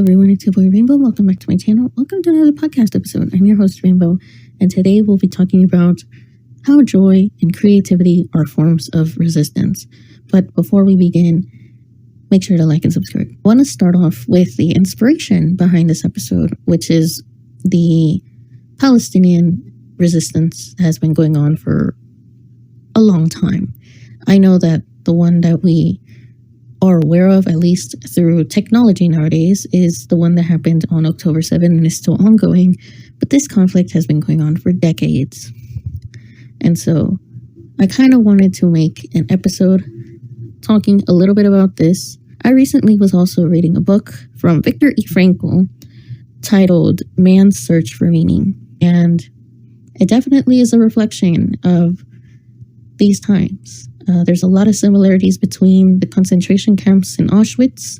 everyone, it's your boy Rainbow. Welcome back to my channel. Welcome to another podcast episode. I'm your host Rainbow, and today we'll be talking about how joy and creativity are forms of resistance. But before we begin, make sure to like and subscribe. I want to start off with the inspiration behind this episode, which is the Palestinian resistance has been going on for a long time. I know that the one that we are aware of, at least through technology nowadays, is the one that happened on October 7th and is still ongoing. But this conflict has been going on for decades. And so I kind of wanted to make an episode talking a little bit about this. I recently was also reading a book from Victor Frankl titled Man's Search for Meaning. And it definitely is a reflection of these times. There's a lot of similarities between the concentration camps in Auschwitz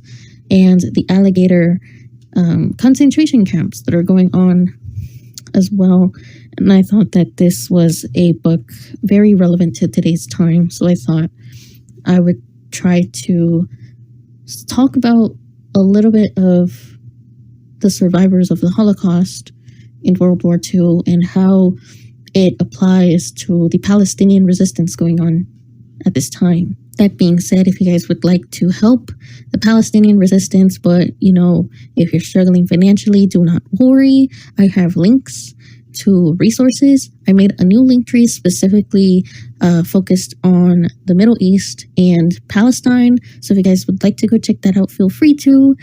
and the Alligator concentration camps that are going on as well. And I thought that this was a book very relevant to today's time. So I thought I would try to talk about a little bit of the survivors of the Holocaust in World War II and how it applies to the Palestinian resistance going on at this time. That being said, if you guys would like to help the Palestinian resistance, but if you're struggling financially, do not worry. I have links to resources. I made a new link tree specifically focused on the Middle East and Palestine. So if you guys would like to go check that out, feel free to.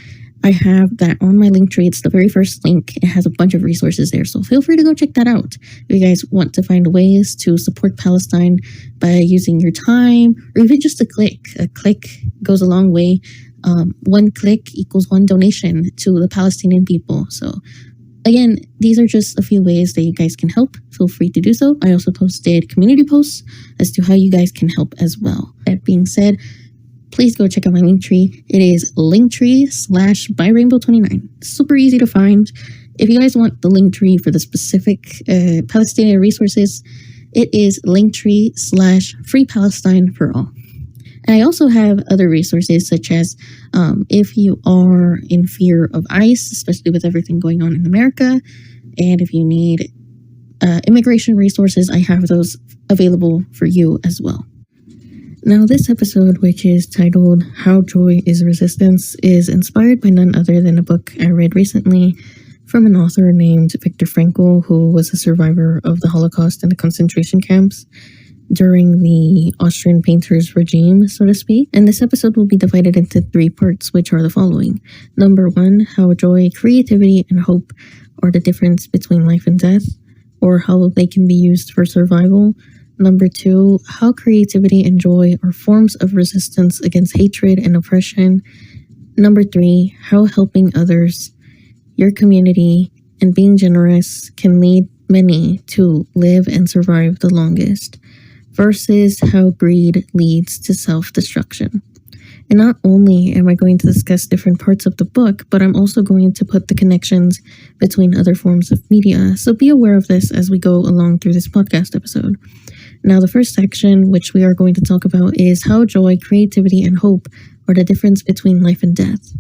I have that on my link tree. It's the very first link. It has a bunch of resources there. So feel free to go check that out. If you guys want to find ways to support Palestine by using your time or even just a click. A click goes a long way. One click equals one donation to the Palestinian people. So again, these are just a few ways that you guys can help. Feel free to do so. I also posted community posts as to how you guys can help as well. That being said, please go check out my link tree. It is linktree/byrainbow29. Super easy to find. If you guys want the link tree for the specific Palestinian resources, it is linktree/free Palestine for all. And I also have other resources such as if you are in fear of ICE, especially with everything going on in America, and if you need immigration resources, I have those available for you as well. Now, this episode, which is titled How Joy is Resistance, is inspired by none other than a book I read recently from an author named Victor Frankl, who was a survivor of the Holocaust and the concentration camps during the Austrian painters regime, so to speak. And this episode will be divided into 3 parts, which are the following. Number 1, how joy, creativity, and hope are the difference between life and death, or how they can be used for survival. Number 2, how creativity and joy are forms of resistance against hatred and oppression. Number 3, how helping others, your community, and being generous can lead many to live and survive the longest, versus how greed leads to self-destruction. And not only am I going to discuss different parts of the book, but I'm also going to put the connections between other forms of media. So be aware of this as we go along through this podcast episode. Now, the first section, which we are going to talk about, is how joy, creativity, and hope are the difference between life and death.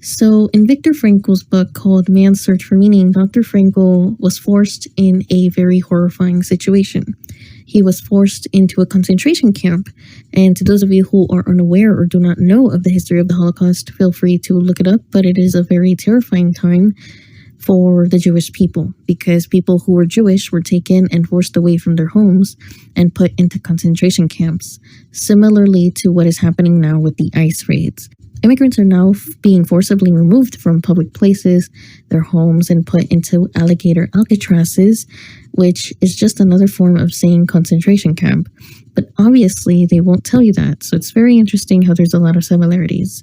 So in Victor Frankl's book called Man's Search for Meaning, Dr. Frankl was forced in a very horrifying situation. He was forced into a concentration camp. And to those of you who are unaware or do not know of the history of the Holocaust, feel free to look it up. But it is a very terrifying time for the Jewish people, because people who were Jewish were taken and forced away from their homes and put into concentration camps, similarly to what is happening now with the ICE raids. Immigrants are now being forcibly removed from public places, their homes, and put into Alligator Alcatrazes, which is just another form of saying concentration camp. But obviously, they won't tell you that, so it's very interesting how there's a lot of similarities.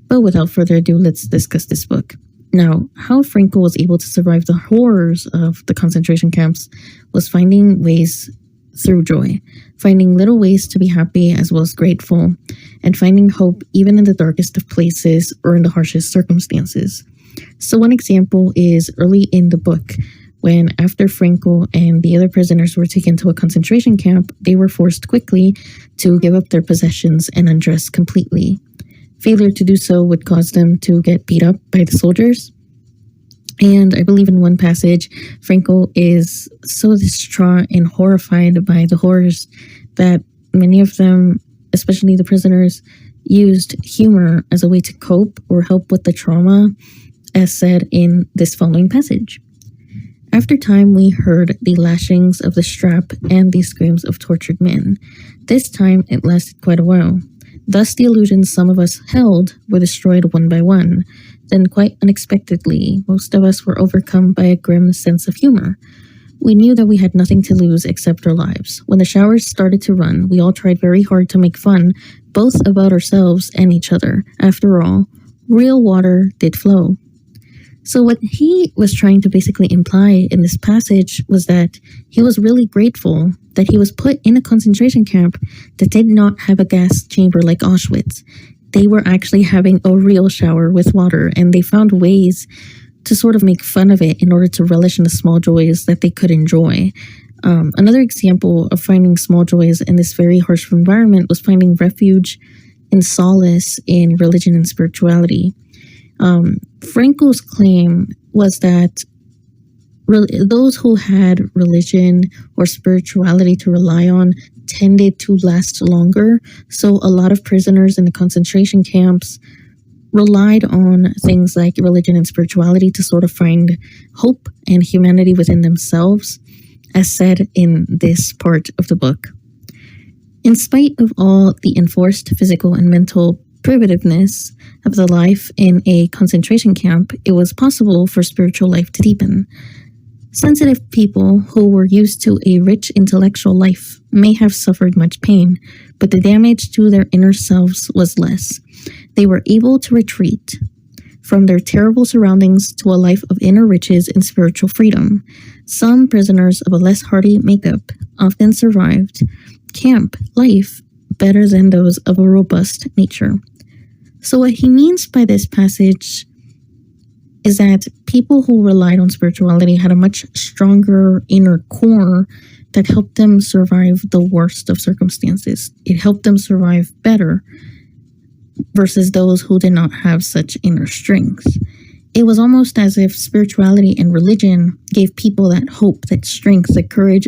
But without further ado, let's discuss this book. Now, how Frankl was able to survive the horrors of the concentration camps was finding ways through joy, finding little ways to be happy as well as grateful, and finding hope even in the darkest of places or in the harshest circumstances. So one example is early in the book, when after Frankl and the other prisoners were taken to a concentration camp, they were forced quickly to give up their possessions and undress completely. failure to do so would cause them to get beat up by the soldiers. And I believe in one passage, Frankl is so distraught and horrified by the horrors that many of them, especially the prisoners, used humor as a way to cope or help with the trauma, as said in this following passage. After time, we heard the lashings of the strap and the screams of tortured men. This time, it lasted quite a while. Thus, the illusions some of us held were destroyed one by one. Then, quite unexpectedly, most of us were overcome by a grim sense of humor. We knew that we had nothing to lose except our lives. When the showers started to run, we all tried very hard to make fun, both about ourselves and each other. After all, real water did flow. So what he was trying to basically imply in this passage was that he was really grateful that he was put in a concentration camp that did not have a gas chamber like Auschwitz. They were actually having a real shower with water, and they found ways to sort of make fun of it in order to relish in the small joys that they could enjoy. Another example of finding small joys in this very harsh environment was finding refuge and solace in religion and spirituality. Frankl's claim was that those who had religion or spirituality to rely on tended to last longer. So a lot of prisoners in the concentration camps relied on things like religion and spirituality to sort of find hope and humanity within themselves, as said in this part of the book. In spite of all the enforced physical and mental primitiveness of the life in a concentration camp, it was possible for spiritual life to deepen. Sensitive people who were used to a rich intellectual life may have suffered much pain, but the damage to their inner selves was less. They were able to retreat from their terrible surroundings to a life of inner riches and spiritual freedom. Some prisoners of a less hardy makeup often survived camp life better than those of a robust nature. So what he means by this passage is that people who relied on spirituality had a much stronger inner core that helped them survive the worst of circumstances. It helped them survive better versus those who did not have such inner strength. It was almost as if spirituality and religion gave people that hope, that strength, the courage,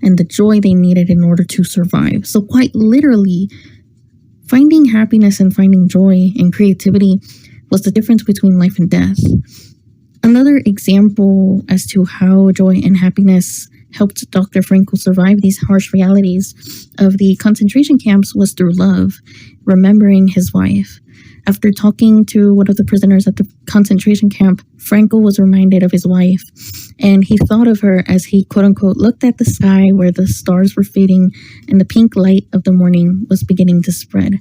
and the joy they needed in order to survive. So quite literally, finding happiness and finding joy and creativity was the difference between life and death. Another example as to how joy and happiness helped Dr. Frankl survive these harsh realities of the concentration camps was through love, remembering his wife. After talking to one of the prisoners at the concentration camp, Frankl was reminded of his wife, and he thought of her as he quote-unquote looked at the sky where the stars were fading and the pink light of the morning was beginning to spread.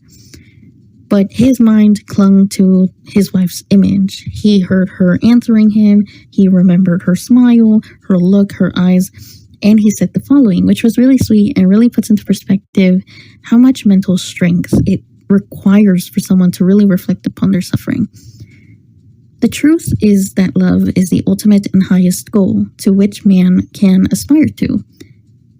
But his mind clung to his wife's image. He heard her answering him, he remembered her smile, her look, her eyes, and he said the following, which was really sweet and really puts into perspective how much mental strength it requires for someone to really reflect upon their suffering. The truth is that love is the ultimate and highest goal to which man can aspire to.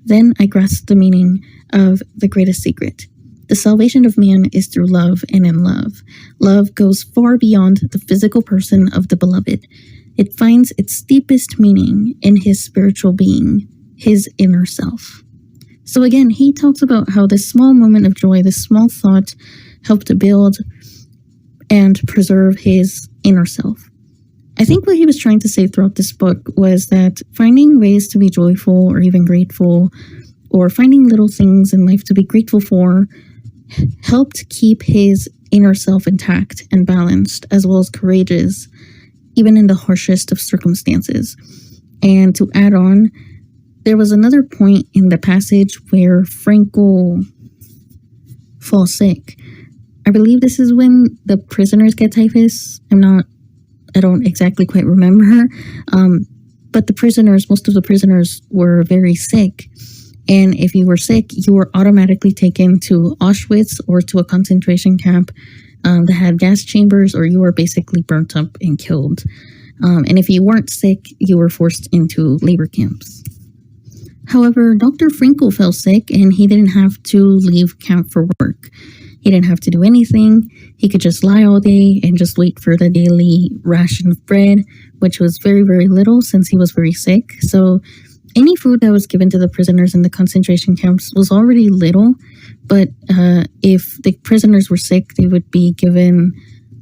Then I grasped the meaning of the greatest secret. The salvation of man is through love and in love. Love goes far beyond the physical person of the beloved. It finds its deepest meaning in his spiritual being, his inner self. So again, he talks about how this small moment of joy, this small thought, helped to build and preserve his inner self. I think what he was trying to say throughout this book was that finding ways to be joyful or even grateful, or finding little things in life to be grateful for, helped keep his inner self intact and balanced, as well as courageous, even in the harshest of circumstances. And to add on, there was another point in the passage where Frankl falls sick. I believe this is when the prisoners get typhus. I don't exactly quite remember. But most of the prisoners were very sick. And if you were sick, you were automatically taken to Auschwitz or to a concentration camp that had gas chambers, or you were basically burnt up and killed. And if you weren't sick, you were forced into labor camps. However, Dr. Frankl fell sick and he didn't have to leave camp for work. He didn't have to do anything. He could just lie all day and just wait for the daily ration of bread, which was very, very little since he was very sick. So any food that was given to the prisoners in the concentration camps was already little, but if the prisoners were sick, they would be given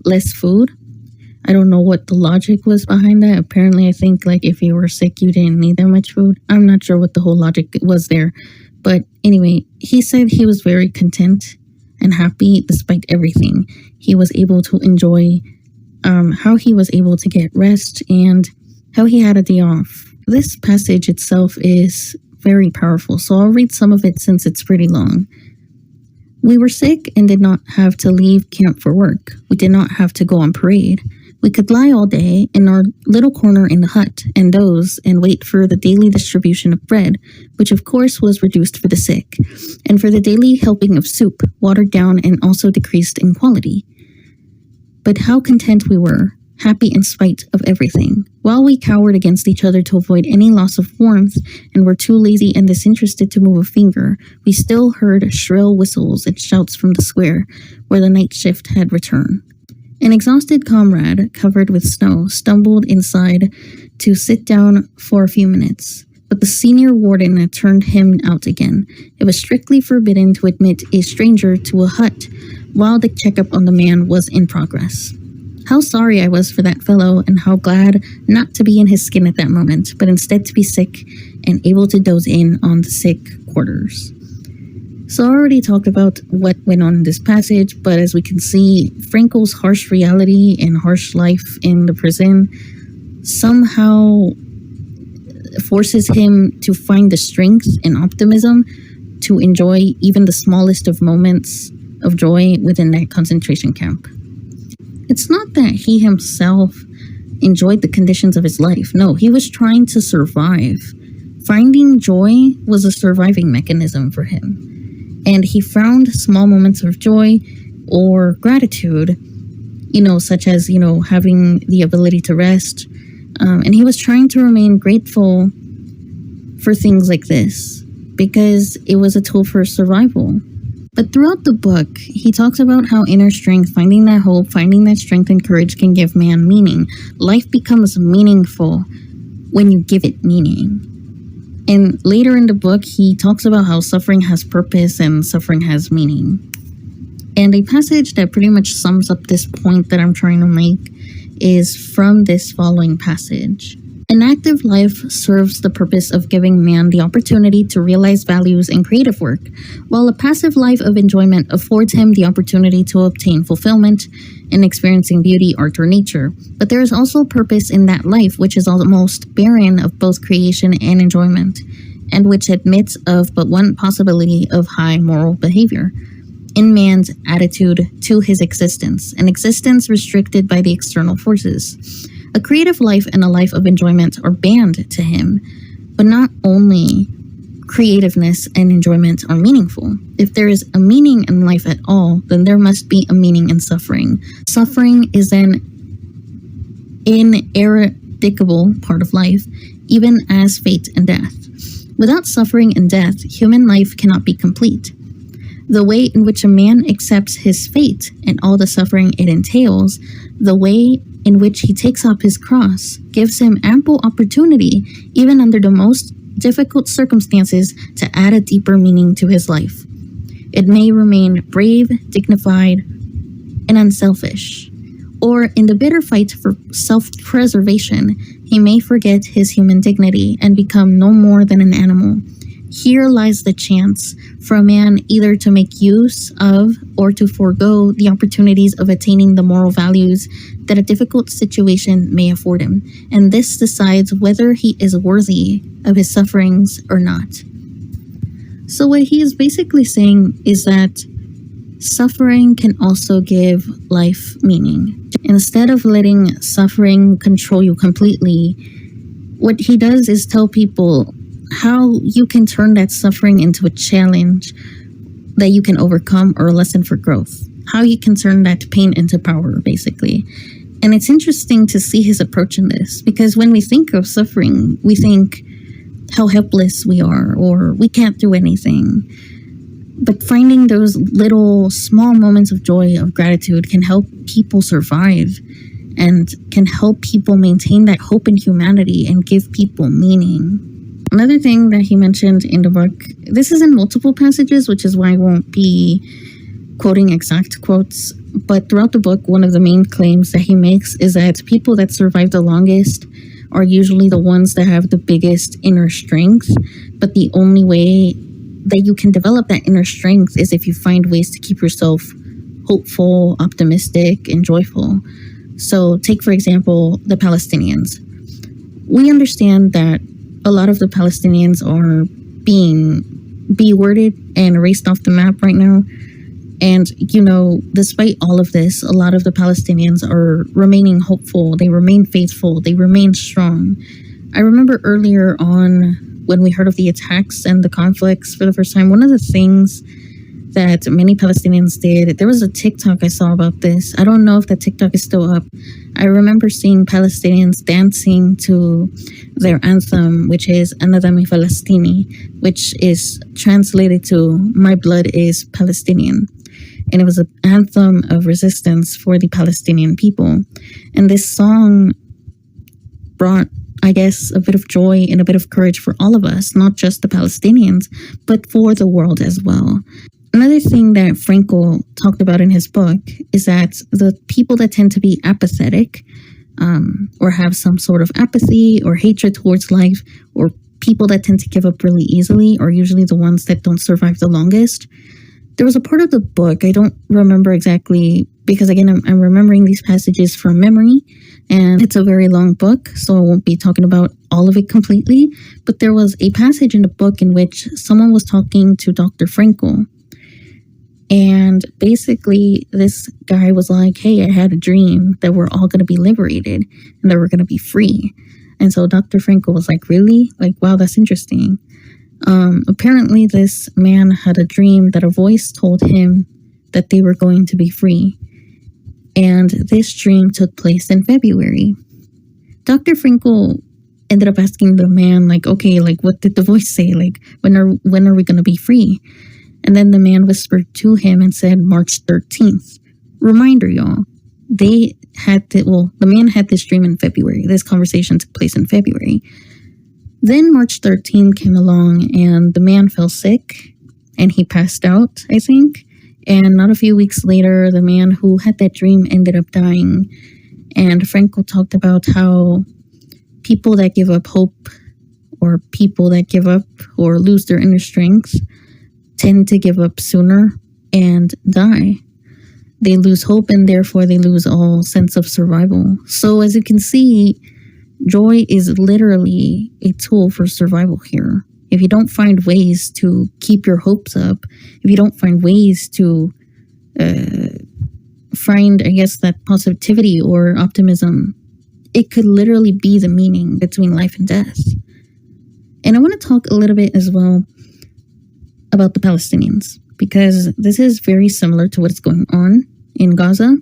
less food. I don't know what the logic was behind that. Apparently, I think like if you were sick, you didn't need that much food. I'm not sure what the whole logic was there. But anyway, he said he was very content and happy despite everything. He was able to enjoy how he was able to get rest and how he had a day off. This passage itself is very powerful, so I'll read some of it since it's pretty long. We were sick and did not have to leave camp for work. We did not have to go on parade. We could lie all day in our little corner in the hut and doze and wait for the daily distribution of bread, which of course was reduced for the sick, and for the daily helping of soup, watered down and also decreased in quality. But how content we were, happy in spite of everything. While we cowered against each other to avoid any loss of warmth and were too lazy and disinterested to move a finger, we still heard shrill whistles and shouts from the square where the night shift had returned. An exhausted comrade, covered with snow, stumbled inside to sit down for a few minutes, but the senior warden had turned him out again. It was strictly forbidden to admit a stranger to a hut while the checkup on the man was in progress. How sorry I was for that fellow, and how glad not to be in his skin at that moment, but instead to be sick and able to doze in on the sick quarters. So I already talked about what went on in this passage, but as we can see, Frankl's harsh reality and harsh life in the prison somehow forces him to find the strength and optimism to enjoy even the smallest of moments of joy within that concentration camp. It's not that he himself enjoyed the conditions of his life. No, he was trying to survive. Finding joy was a surviving mechanism for him. And he found small moments of joy or gratitude, such as, having the ability to rest. And he was trying to remain grateful for things like this because it was a tool for survival. But throughout the book, he talks about how inner strength, finding that hope, finding that strength and courage can give man meaning. Life becomes meaningful when you give it meaning. And later in the book, he talks about how suffering has purpose and suffering has meaning. And a passage that pretty much sums up this point that I'm trying to make is from this following passage. An active life serves the purpose of giving man the opportunity to realize values in creative work, while a passive life of enjoyment affords him the opportunity to obtain fulfillment in experiencing beauty, art, or nature. But there is also purpose in that life which is almost barren of both creation and enjoyment, and which admits of but one possibility of high moral behavior in man's attitude to his existence, an existence restricted by the external forces. A creative life and a life of enjoyment are banned to him, but not only creativeness and enjoyment are meaningful. If there is a meaning in life at all, then there must be a meaning in suffering. Suffering is an ineradicable part of life, even as fate and death. Without suffering and death, human life cannot be complete. The way in which a man accepts his fate and all the suffering it entails, the way in which he takes up his cross, gives him ample opportunity, even under the most difficult circumstances, to add a deeper meaning to his life. It may remain brave, dignified, and unselfish. Or in the bitter fight for self-preservation, he may forget his human dignity and become no more than an animal. Here lies the chance for a man either to make use of or to forego the opportunities of attaining the moral values that a difficult situation may afford him, and this decides whether he is worthy of his sufferings or not. So what he is basically saying is that suffering can also give life meaning. Instead of letting suffering control you completely, what he does is tell people how you can turn that suffering into a challenge that you can overcome or a lesson for growth. How you can turn that pain into power, basically. And it's interesting to see his approach in this, because when we think of suffering, we think how helpless we are or we can't do anything. But finding those little small moments of joy, of gratitude, can help people survive and can help people maintain that hope in humanity and give people meaning. Another thing that he mentioned in the book, this is in multiple passages, which is why I won't be quoting exact quotes, but throughout the book, one of the main claims that he makes is that people that survive the longest are usually the ones that have the biggest inner strength, but the only way that you can develop that inner strength is if you find ways to keep yourself hopeful, optimistic, and joyful. So take, for example, the Palestinians. We understand that a lot of the Palestinians are being B-worded and erased off the map right now. And, despite all of this, a lot of the Palestinians are remaining hopeful. They remain faithful. They remain strong. I remember earlier on when we heard of the attacks and the conflicts for the first time, one of the things that many Palestinians did, there was a TikTok I saw about this. I don't know if that TikTok is still up. I remember seeing Palestinians dancing to their anthem, which is Ana Dami Falastini, which is translated to My Blood is Palestinian. And it was an anthem of resistance for the Palestinian people. And this song brought, I guess, a bit of joy and a bit of courage for all of us, not just the Palestinians, but for the world as well. Another thing that Frankl talked about in his book is that the people that tend to be apathetic or have some sort of apathy or hatred towards life, or people that tend to give up really easily, are usually the ones that don't survive the longest. There was a part of the book, I don't remember exactly, because again, I'm remembering these passages from memory, and it's a very long book, so I won't be talking about all of it completely, but there was a passage in the book in which someone was talking to Dr. Frankl, and basically this guy was like, hey, I had a dream that we're all going to be liberated and that we're going to be free. And so Dr. Frankl was like, really? Like, wow, that's interesting. Apparently this man had a dream that a voice told him that they were going to be free. And this dream took place in February. Dr. Frankl ended up asking the man, like, okay, like, what did the voice say? Like, when are we going to be free? And then the man whispered to him and said, March 13th. Reminder, y'all. The man had this dream in February. This conversation took place in February. Then March 13th came along and the man fell sick and he passed out, I think. And not a few weeks later, the man who had that dream ended up dying. And Frankl talked about how people that give up hope, or people that give up or lose their inner strength, tend to give up sooner and die. They lose hope and therefore they lose all sense of survival. So as you can see, joy is literally a tool for survival here. If you don't find ways to keep your hopes up, if you don't find ways to find, I guess, that positivity or optimism, it could literally be the meaning between life and death. And I want to talk a little bit as well about the Palestinians, because this is very similar to what's going on in Gaza.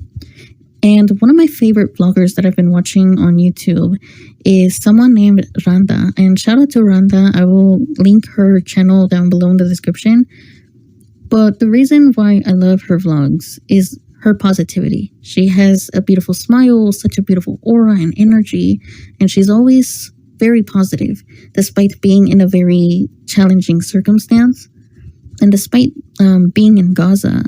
And one of my favorite vloggers that I've been watching on YouTube is someone named Randa. And shout out to Randa. I will link her channel down below in the description. But the reason why I love her vlogs is her positivity. She has a beautiful smile, such a beautiful aura and energy, and she's always very positive, despite being in a very challenging circumstance. And despite being in Gaza,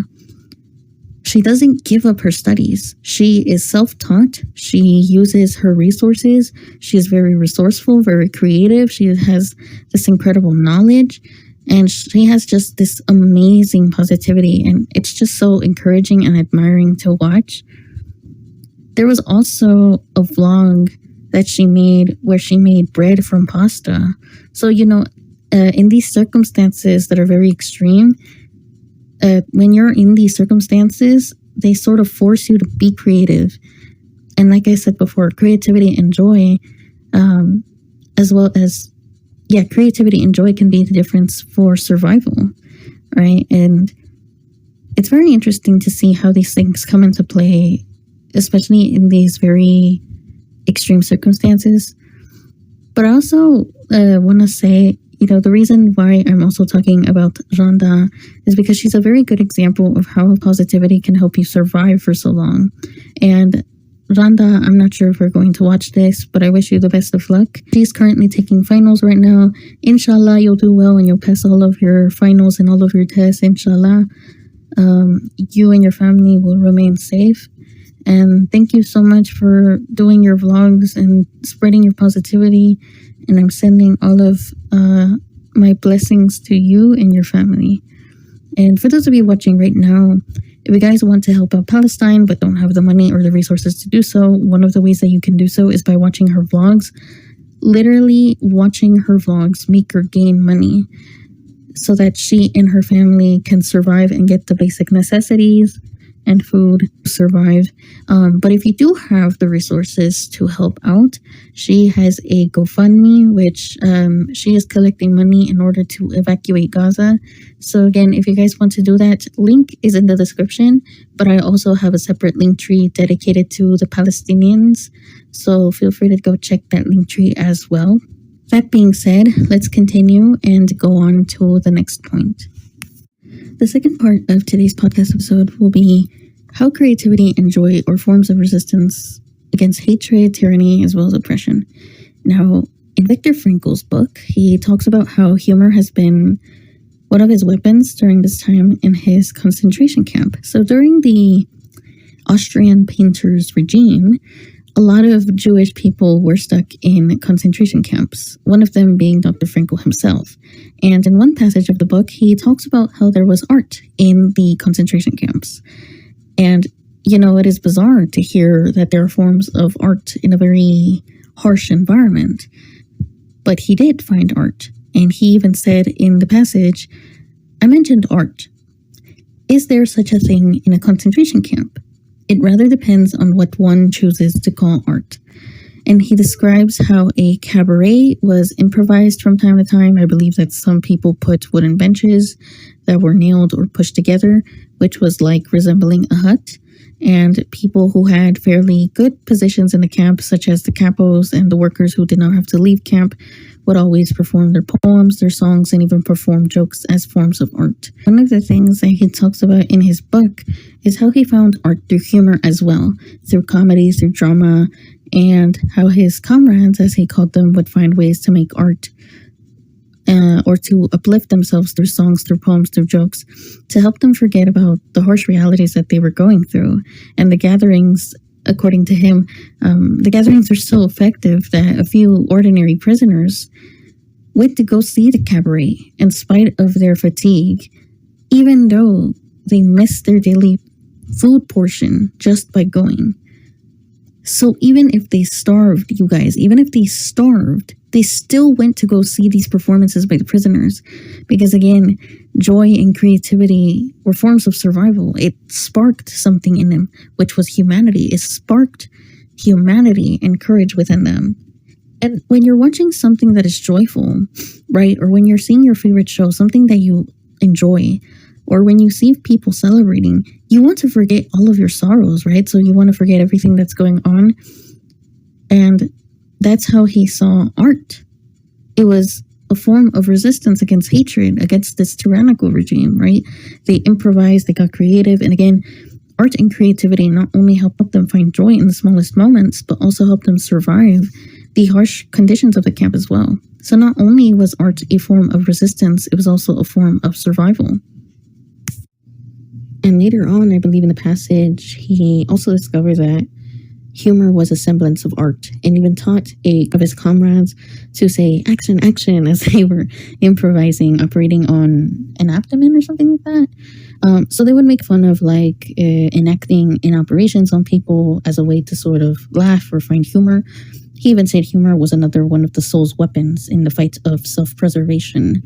she doesn't give up her studies. She is self-taught. She uses her resources. She is very resourceful, very creative. She has this incredible knowledge. And she has just this amazing positivity. And it's just so encouraging and admiring to watch. There was also a vlog that she made where she made bread from pasta. So, in these circumstances that are very extreme, when you're in these circumstances, they sort of force you to be creative. And like I said before, creativity and joy, as well as, creativity and joy can be the difference for survival, right? And it's very interesting to see how these things come into play, especially in these very extreme circumstances. But I also want to say, the reason why I'm also talking about Randa is because she's a very good example of how positivity can help you survive for so long. And Randa, I'm not sure if we're going to watch this, but I wish you the best of luck. She's currently taking finals right now. Inshallah, you'll do well and you'll pass all of your finals and all of your tests, inshallah. You and your family will remain safe. And thank you so much for doing your vlogs and spreading your positivity. And I'm sending all of my blessings to you and your family. And for those of you watching right now, if you guys want to help out Palestine but don't have the money or the resources to do so, one of the ways that you can do so is by watching her vlogs. Literally watching her vlogs make her gain money so that she and her family can survive and get the basic necessities and food to survive. But if you do have the resources to help out, she has a GoFundMe, which she is collecting money in order to evacuate Gaza. So again, if you guys want to do that, link is in the description, but I also have a separate link tree dedicated to the Palestinians. So feel free to go check that link tree as well. That being said, let's continue and go on to the next point. The second part of today's podcast episode will be how creativity and joy are forms of resistance against hatred, tyranny, as well as oppression. Now, in Victor Frankl's book, he talks about how humor has been one of his weapons during this time in his concentration camp. So during the Austrian painters regime, a lot of Jewish people were stuck in concentration camps, one of them being Dr. Frankl himself. And in one passage of the book, he talks about how there was art in the concentration camps. And, it is bizarre to hear that there are forms of art in a very harsh environment. But he did find art. And he even said in the passage, I mentioned art. Is there such a thing in a concentration camp? It rather depends on what one chooses to call art. And he describes how a cabaret was improvised from time to time. I believe that some people put wooden benches that were nailed or pushed together, which was like resembling a hut. And people who had fairly good positions in the camp, such as the capos and the workers who did not have to leave camp, would always perform their poems, their songs, and even perform jokes as forms of art. One of the things that he talks about in his book is how he found art through humor as well, through comedy, through drama, and how his comrades, as he called them, would find ways to make art or to uplift themselves through songs, through poems, through jokes, to help them forget about the harsh realities that they were going through. And the gatherings, according to him, the gatherings are so effective that a few ordinary prisoners went to go see the cabaret in spite of their fatigue, even though they missed their daily food portion just by going. So even if they starved, you guys, even if they starved, they still went to go see these performances by the prisoners. Because again, joy and creativity were forms of survival. It sparked something in them, which was humanity. It sparked humanity and courage within them. And when you're watching something that is joyful, right? Or when you're seeing your favorite show, something that you enjoy, or when you see people celebrating, you want to forget all of your sorrows, right? So you want to forget everything that's going on. And that's how he saw art. It was a form of resistance against hatred, against this tyrannical regime, right? They improvised, they got creative. And again, art and creativity not only helped them find joy in the smallest moments, but also helped them survive the harsh conditions of the camp as well. So not only was art a form of resistance, it was also a form of survival. And later on, I believe in the passage, he also discovered that humor was a semblance of art, and even taught of his comrades to say action, action, as they were improvising, operating on an abdomen or something like that. So they would make fun of enacting in operations on people as a way to sort of laugh or find humor. He even said humor was another one of the soul's weapons in the fight of self-preservation.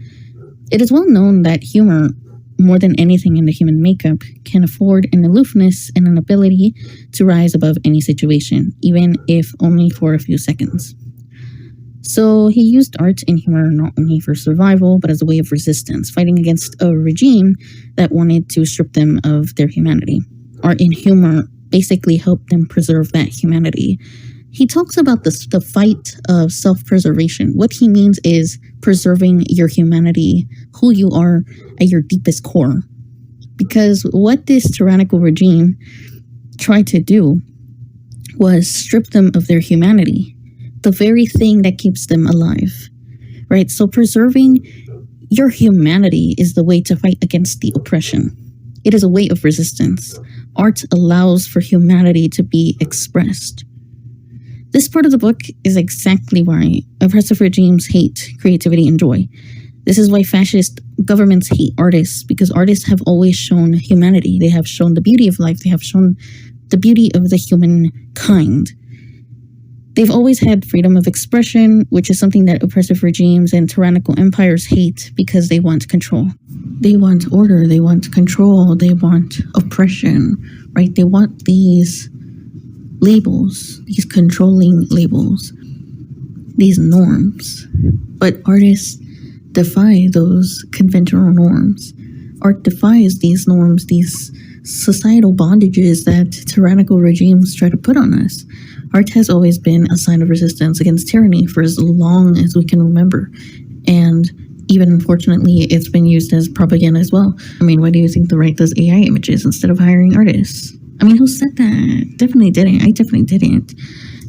It is well known that humor, more than anything in the human makeup, can afford an aloofness and an ability to rise above any situation, even if only for a few seconds. So he used art and humor not only for survival, but as a way of resistance, fighting against a regime that wanted to strip them of their humanity. Art and humor basically helped them preserve that humanity. He talks about the fight of self-preservation. What he means is preserving your humanity, who you are at your deepest core. Because what this tyrannical regime tried to do was strip them of their humanity, the very thing that keeps them alive, right? So preserving your humanity is the way to fight against the oppression. It is a way of resistance. Art allows for humanity to be expressed. This part of the book is exactly why oppressive regimes hate creativity and joy. This is why fascist governments hate artists, because artists have always shown humanity. They have shown the beauty of life. They have shown the beauty of the human kind. They've always had freedom of expression, which is something that oppressive regimes and tyrannical empires hate because they want control. They want order, they want control, they want oppression, right? They want these labels, these controlling labels, these norms. But artists defy those conventional norms. Art defies these norms, these societal bondages that tyrannical regimes try to put on us. Art has always been a sign of resistance against tyranny for as long as we can remember. And even unfortunately, it's been used as propaganda as well. I mean, why do you think the right does AI images instead of hiring artists? I mean, who said that? Definitely didn't. I definitely didn't.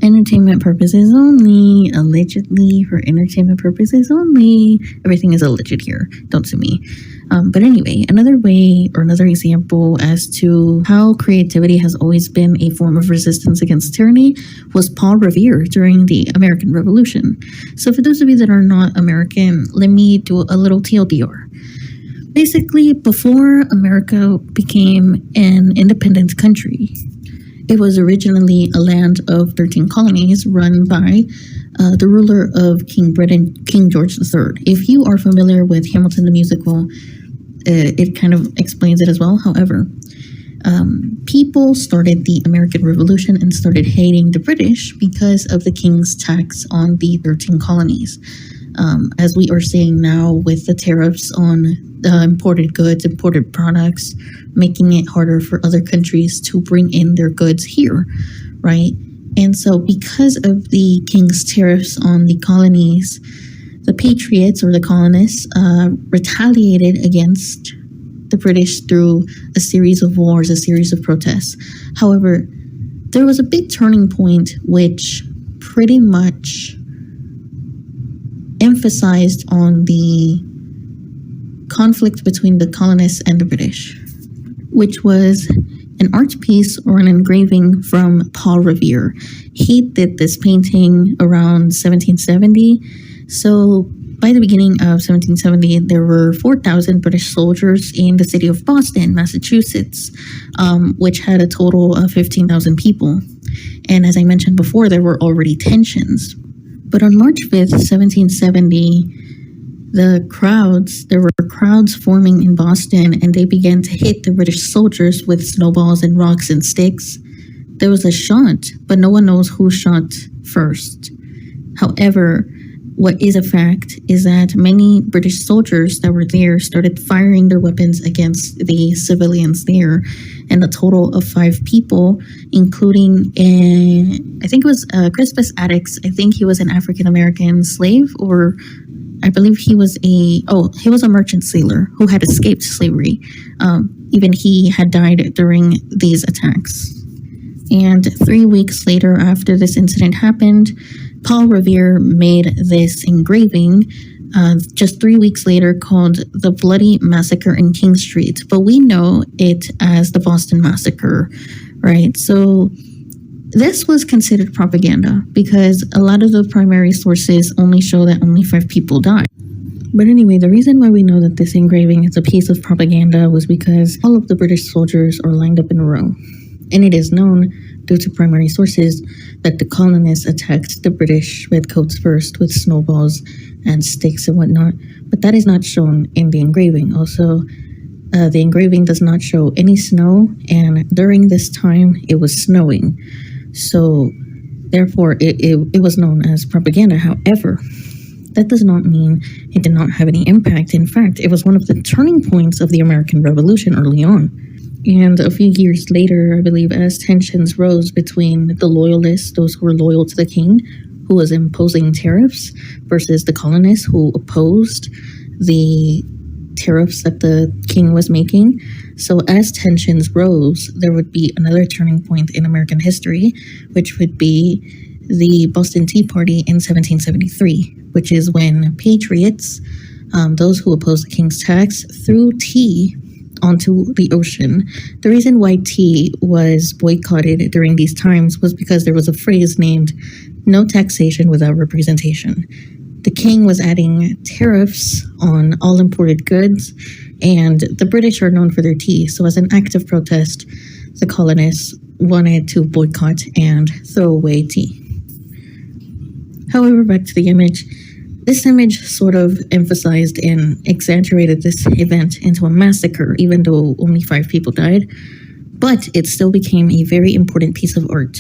Entertainment purposes only. Allegedly, for entertainment purposes only. Everything is alleged here. Don't sue me. But anyway, another way or another example as to how creativity has always been a form of resistance against tyranny was Paul Revere during the American Revolution. So for those of you that are not American, let me do a little TLDR. Basically, before America became an independent country, it was originally a land of 13 colonies run by the ruler of King Britain, King George III. If you are familiar with Hamilton the musical, it kind of explains it as well. However, people started the American Revolution and started hating the British because of the king's tax on the 13 colonies. As we are seeing now with the tariffs on imported goods, imported products, making it harder for other countries to bring in their goods here, right? And so because of the king's tariffs on the colonies, the patriots or the colonists retaliated against the British through a series of wars, a series of protests. However, there was a big turning point which pretty much emphasized on the conflict between the colonists and the British, which was an art piece or an engraving from Paul Revere. He did this painting around 1770. So by the beginning of 1770, there were 4,000 British soldiers in the city of Boston, Massachusetts, which had a total of 15,000 people. And as I mentioned before, there were already tensions. But on March 5th, 1770, there were crowds forming in Boston, and they began to hit the British soldiers with snowballs and rocks and sticks. There was a shot, but no one knows who shot first. However, what is a fact is that many British soldiers that were there started firing their weapons against the civilians there, and a total of 5 people, including I think it was Crispus Attucks. I think he was an African-American slave, or I believe he was a merchant sailor who had escaped slavery. Even he had died during these attacks. And 3 weeks later, after this incident happened, Paul Revere made this engraving just 3 weeks later called The Bloody Massacre in King Street. But we know it as the Boston Massacre, right? So this was considered propaganda because a lot of the primary sources only show that only 5 people died. But anyway, the reason why we know that this engraving is a piece of propaganda was because all of the British soldiers are lined up in a row. And it is known, due to primary sources, that the colonists attacked the British redcoats first with snowballs and sticks and whatnot. But that is not shown in the engraving. Also, the engraving does not show any snow, and during this time, it was snowing. So, therefore, it was known as propaganda. However, that does not mean it did not have any impact. In fact, it was one of the turning points of the American Revolution early on. And a few years later, I believe, as tensions rose between the loyalists, those who were loyal to the king, who was imposing tariffs, versus the colonists who opposed the tariffs that the king was making. So as tensions rose, there would be another turning point in American history, which would be the Boston Tea Party in 1773, which is when patriots, those who opposed the king's tax, threw tea onto the ocean. The reason why tea was boycotted during these times was because there was a phrase named "no taxation without representation." The king was adding tariffs on all imported goods, and the British are known for their tea. So as an act of protest, the colonists wanted to boycott and throw away tea. However, back to the image. This image sort of emphasized and exaggerated this event into a massacre, even though only 5 people died. But it still became a very important piece of art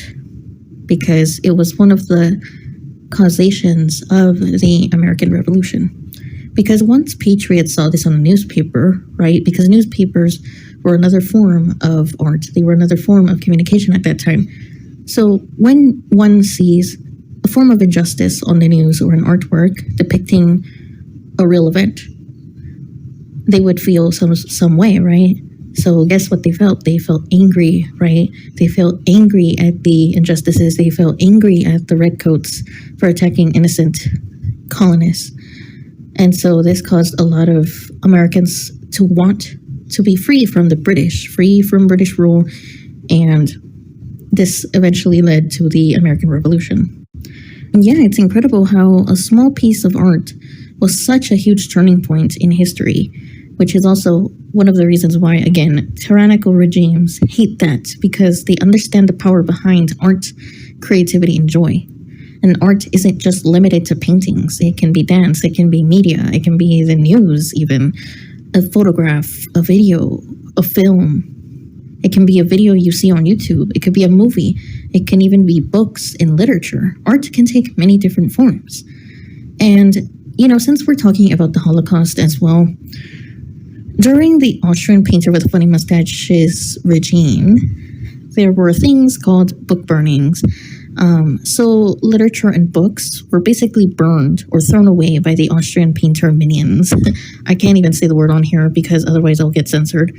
because it was one of the causations of the American Revolution. Because once patriots saw this on a newspaper, right, because newspapers were another form of art, they were another form of communication at that time. So when one sees a form of injustice on the news or an artwork depicting a real event, they would feel some way, right? So guess what they felt? They felt angry, right? They felt angry at the injustices. They felt angry at the redcoats for attacking innocent colonists. And so this caused a lot of Americans to want to be free from the British, free from British rule. And this eventually led to the American Revolution. And yeah, it's incredible how a small piece of art was such a huge turning point in history, which is also one of the reasons why, again, tyrannical regimes hate that, because they understand the power behind art, creativity, and joy. And art isn't just limited to paintings. It can be dance, it can be media, it can be the news even, a photograph, a video, a film. It can be a video you see on YouTube. It could be a movie. It can even be books and literature. Art can take many different forms. And, you know, since we're talking about the Holocaust as well, during the Austrian painter with funny mustaches regime, there were things called book burnings. So literature and books were basically burned or thrown away by the Austrian painter minions. I can't even say the word on here because otherwise I'll get censored.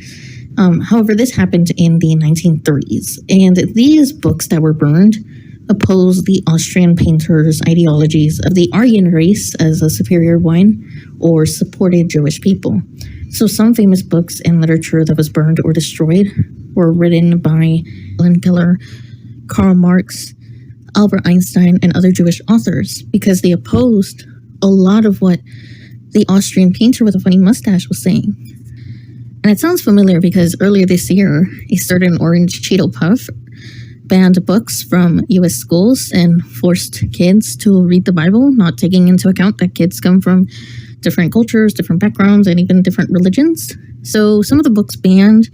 However, this happened in the 1930s, and these books that were burned opposed the Austrian painters' ideologies of the Aryan race as a superior one, or supported Jewish people. So some famous books and literature that was burned or destroyed were written by Helen Keller, Karl Marx, Albert Einstein, and other Jewish authors because they opposed a lot of what the Austrian painter with a funny mustache was saying. And it sounds familiar because earlier this year, a certain orange Cheeto Puff banned books from U.S. schools and forced kids to read the Bible, not taking into account that kids come from different cultures, different backgrounds, and even different religions. So some of the books banned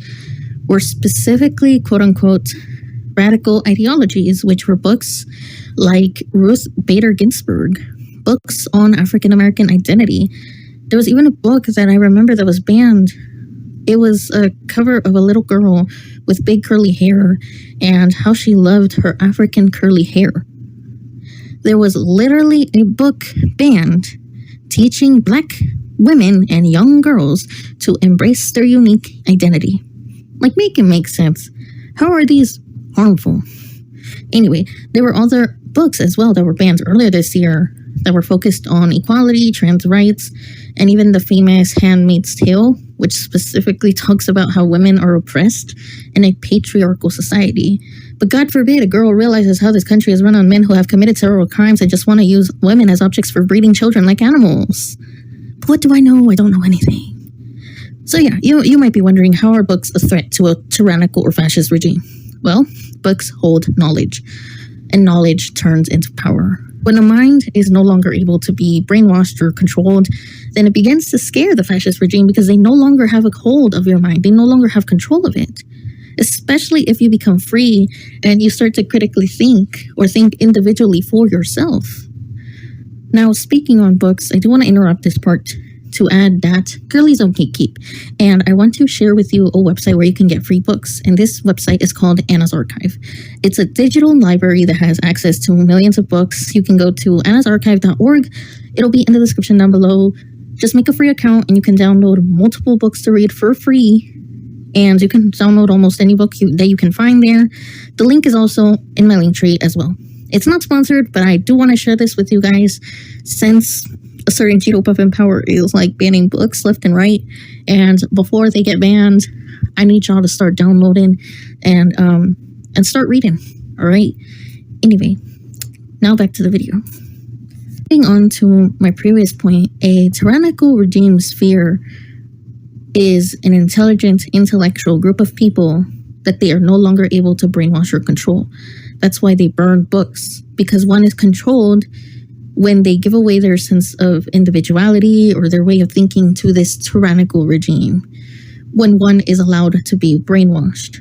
were specifically, quote-unquote, radical ideologies, which were books like Ruth Bader Ginsburg, books on African-American identity. There was even a book that I remember that was banned. It was a cover of a little girl with big curly hair and how she loved her African curly hair. There was literally a book banned teaching Black women and young girls to embrace their unique identity. Like, make it make sense. How are these harmful? Anyway, there were other books as well that were banned earlier this year that were focused on equality, trans rights, and even the famous Handmaid's Tale, which specifically talks about how women are oppressed in a patriarchal society. But God forbid a girl realizes how this country is run on men who have committed several crimes and just want to use women as objects for breeding children like animals. But what do I know? I don't know anything. So yeah, you might be wondering, how are books a threat to a tyrannical or fascist regime? Well, books hold knowledge, and knowledge turns into power. When a mind is no longer able to be brainwashed or controlled, then it begins to scare the fascist regime because they no longer have a hold of your mind. They no longer have control of it. Especially if you become free and you start to critically think or think individually for yourself. Now, speaking on books, I do want to interrupt this part to add that girlies only keep. And I want to share with you a website where you can get free books. And this website is called Anna's Archive. It's a digital library that has access to millions of books. You can go to annasarchive.org. It'll be in the description down below. Just make a free account and you can download multiple books to read for free. And you can download almost any book that you can find there. The link is also in my link tree as well. It's not sponsored, but I do want to share this with you guys since a certain Cheeto Puff in power is like banning books left and right. And before they get banned, I need y'all to start downloading and start reading. All right. Anyway, now back to the video. Moving on to my previous point, a tyrannical regime's fear is an intelligent, intellectual group of people that they are no longer able to brainwash or control. That's why they burn books, because one is controlled when they give away their sense of individuality or their way of thinking to this tyrannical regime. When one is allowed to be brainwashed.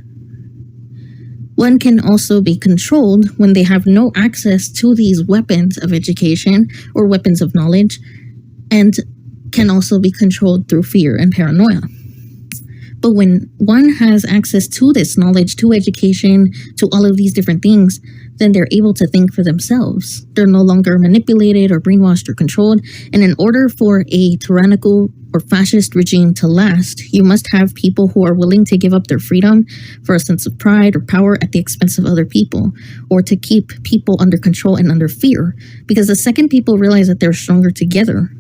One can also be controlled when they have no access to these weapons of education or weapons of knowledge, and can also be controlled through fear and paranoia. But when one has access to this knowledge, to education, to all of these different things, then they're able to think for themselves. They're no longer manipulated or brainwashed or controlled. And in order for a tyrannical or fascist regime to last, you must have people who are willing to give up their freedom for a sense of pride or power at the expense of other people, or to keep people under control and under fear. Because the second people realize that they're stronger together,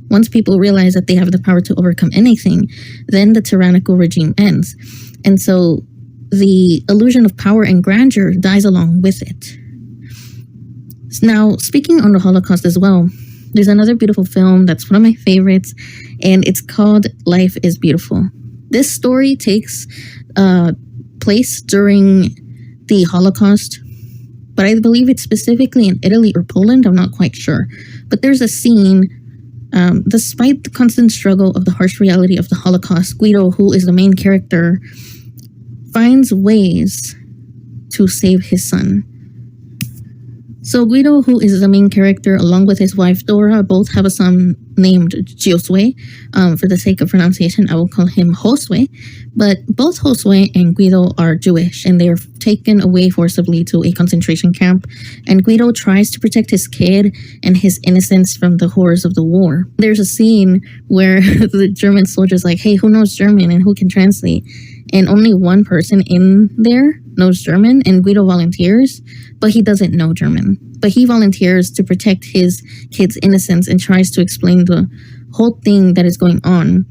once people realize that they have the power to overcome anything, then the tyrannical regime ends. And so the illusion of power and grandeur dies along with it. Now, speaking on the Holocaust as well, there's another beautiful film that's one of my favorites, and it's called Life is Beautiful. This story takes place during the Holocaust, but I believe it's specifically in Italy or Poland, I'm not quite sure. But there's a scene. Despite the constant struggle of the harsh reality of the Holocaust, Guido, who is the main character, finds ways to save his son. So Guido, who is the main character, along with his wife Dora, both have a son named Josue. For the sake of pronunciation, I will call him Josue. But both Josue and Guido are Jewish, and they are taken away forcibly to a concentration camp. And Guido tries to protect his kid and his innocence from the horrors of the war. There's a scene where the German soldier's like, hey, who knows German and who can translate? And only one person in there knows German, and Guido volunteers, but he doesn't know German. But he volunteers to protect his kid's innocence and tries to explain the whole thing that is going on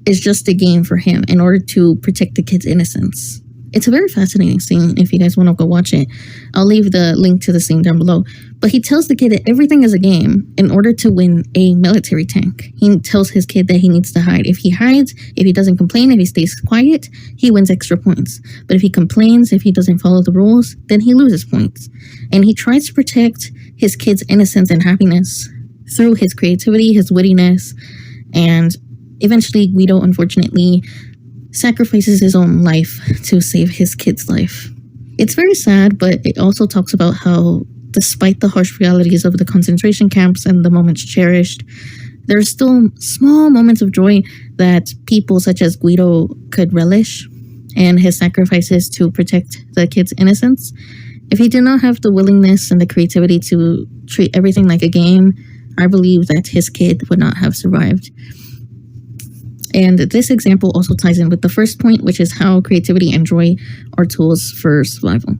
is just a game for him in order to protect the kid's innocence. It's a very fascinating scene if you guys want to go watch it. I'll leave the link to the scene down below. But he tells the kid that everything is a game in order to win a military tank. He tells his kid that he needs to hide. If he hides, if he doesn't complain, if he stays quiet, he wins extra points. But if he complains, if he doesn't follow the rules, then he loses points. And he tries to protect his kid's innocence and happiness through his creativity, his wittiness, and eventually Guido, unfortunately, sacrifices his own life to save his kid's life. It's very sad, but it also talks about how, despite the harsh realities of the concentration camps and the moments cherished, there's still small moments of joy that people such as Guido could relish, and his sacrifices to protect the kid's innocence. If he did not have the willingness and the creativity to treat everything like a game, I believe that his kid would not have survived. And this example also ties in with the first point, which is how creativity and joy are tools for survival.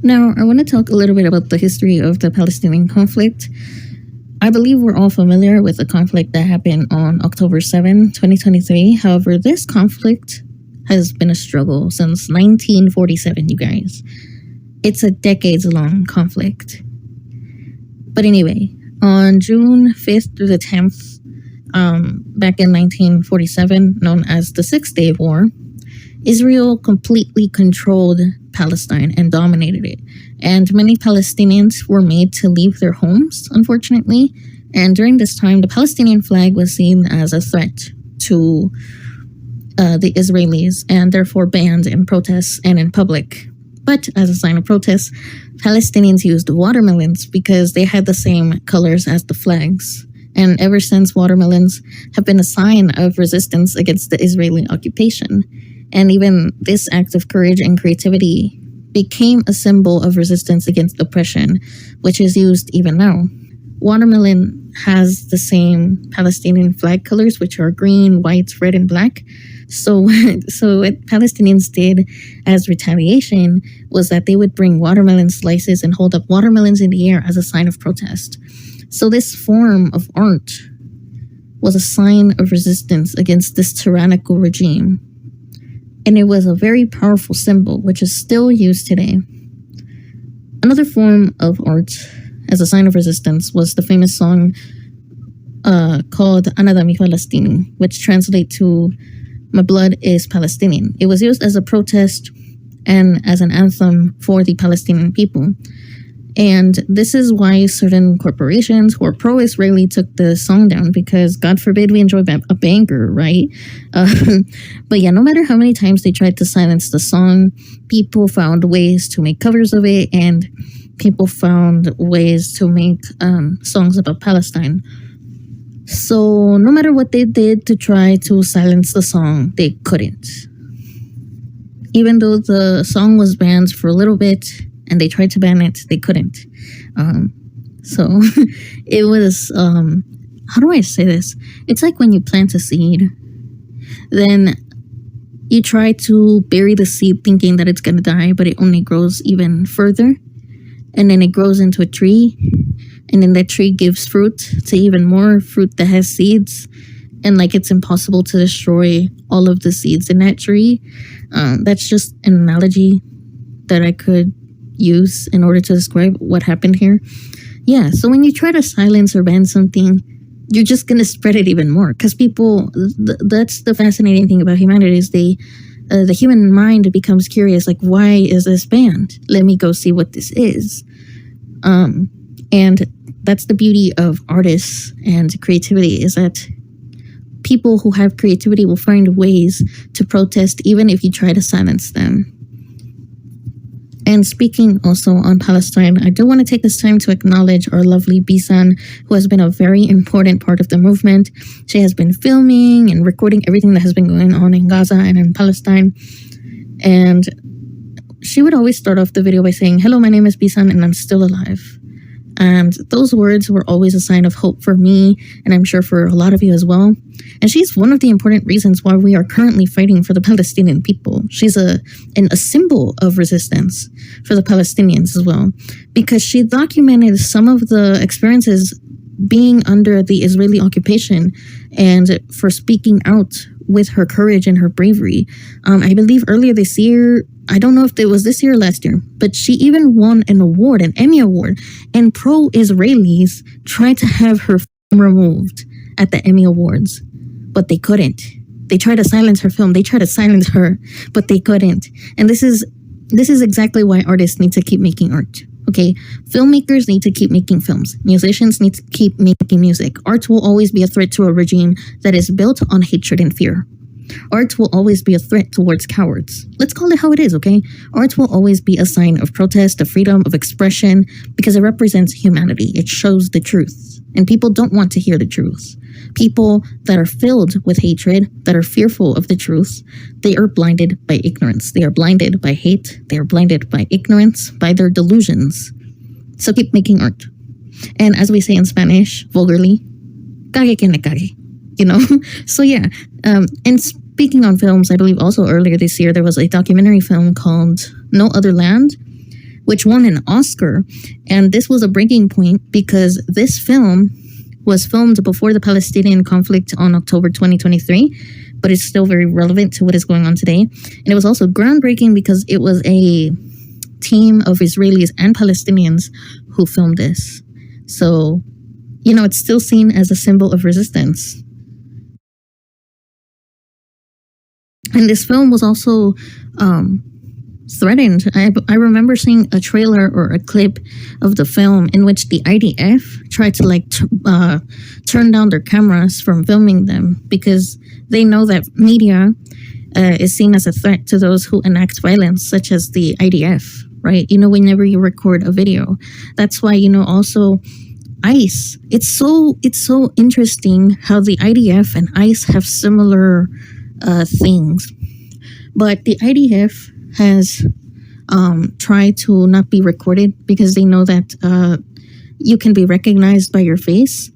Now, I want to talk a little bit about the history of the Palestinian conflict. I believe we're all familiar with the conflict that happened on October 7, 2023. However, this conflict has been a struggle since 1947, you guys. It's a decades-long conflict. But anyway, on June 5th through the 10th, back in 1947, known as the Six-Day War, Israel completely controlled Palestine and dominated it. And many Palestinians were made to leave their homes, unfortunately. And during this time, the Palestinian flag was seen as a threat to the Israelis, and therefore banned in protests and in public. But as a sign of protest, Palestinians used watermelons because they had the same colors as the flags. And ever since, watermelons have been a sign of resistance against the Israeli occupation. And even this act of courage and creativity became a symbol of resistance against oppression, which is used even now. Watermelon has the same Palestinian flag colors, which are green, white, red, and black. So what Palestinians did as retaliation was that they would bring watermelon slices and hold up watermelons in the air as a sign of protest. So this form of art was a sign of resistance against this tyrannical regime. And it was a very powerful symbol, which is still used today. Another form of art as a sign of resistance was the famous song called Ana Dami Palestini, which translates to My Blood is Palestinian. It was used as a protest and as an anthem for the Palestinian people. And this is why certain corporations who are pro-Israeli took the song down, because God forbid we enjoy a banger, right? But yeah, no matter how many times they tried to silence the song, people found ways to make covers of it, and people found ways to make songs about Palestine. So no matter what they did to try to silence the song, they couldn't. Even though the song was banned for a little bit, and they tried to ban it, they couldn't. So it was, how do I say this? It's like when you plant a seed, then you try to bury the seed thinking that it's going to die, but it only grows even further. And then it grows into a tree, and then that tree gives fruit to even more fruit that has seeds. And like it's impossible to destroy all of the seeds in that tree. That's just an analogy that I could use in order to describe what happened here. Yeah, so when you try to silence or ban something, you're just going to spread it even more, because people, that's the fascinating thing about humanity, is the human mind becomes curious, like, why is this banned? Let me go see what this is. And that's the beauty of artists and creativity, is that people who have creativity will find ways to protest even if you try to silence them. And speaking also on Palestine, I do want to take this time to acknowledge our lovely Bisan, who has been a very important part of the movement. She has been filming and recording everything that has been going on in Gaza and in Palestine. And she would always start off the video by saying, "Hello, my name is Bisan and I'm still alive." And those words were always a sign of hope for me, and I'm sure for a lot of you as well. And she's one of the important reasons why we are currently fighting for the Palestinian people. She's a symbol of resistance for the Palestinians as well, because she documented some of the experiences being under the Israeli occupation, and for speaking out with her courage and her bravery. I believe earlier this year, I don't know if it was this year or last year, but she even won an award, an Emmy Award, and pro-Israelis tried to have her film removed at the Emmy Awards, but they couldn't. They tried to silence her film. They tried to silence her, but they couldn't. And this is exactly why artists need to keep making art. Okay, filmmakers need to keep making films. Musicians need to keep making music. Art will always be a threat to a regime that is built on hatred and fear. Art will always be a threat towards cowards. Let's call it how it is, okay? Art will always be a sign of protest, of freedom, of expression, because it represents humanity. It shows the truth. And people don't want to hear the truth. People that are filled with hatred, that are fearful of the truth, they are blinded by ignorance. They are blinded by hate. They are blinded by ignorance, by their delusions. So keep making art. And as we say in Spanish, vulgarly, cague quien le cague. You know? So yeah. And speaking on films, I believe also earlier this year, there was a documentary film called No Other Land, which won an Oscar. And this was a breaking point because this film was filmed before the Palestinian conflict on October 2023, but it's still very relevant to what is going on today. And it was also groundbreaking because it was a team of Israelis and Palestinians who filmed this. So, you know, it's still seen as a symbol of resistance. And this film was also threatened. I remember seeing a trailer or a clip of the film in which the IDF tried to turn down their cameras from filming them because they know that media is seen as a threat to those who enact violence, such as the IDF, right? You know, whenever you record a video. That's why, you know, also ICE. It's so interesting how the IDF and ICE have similar things, but the IDF has tried to not be recorded because they know that you can be recognized by your face,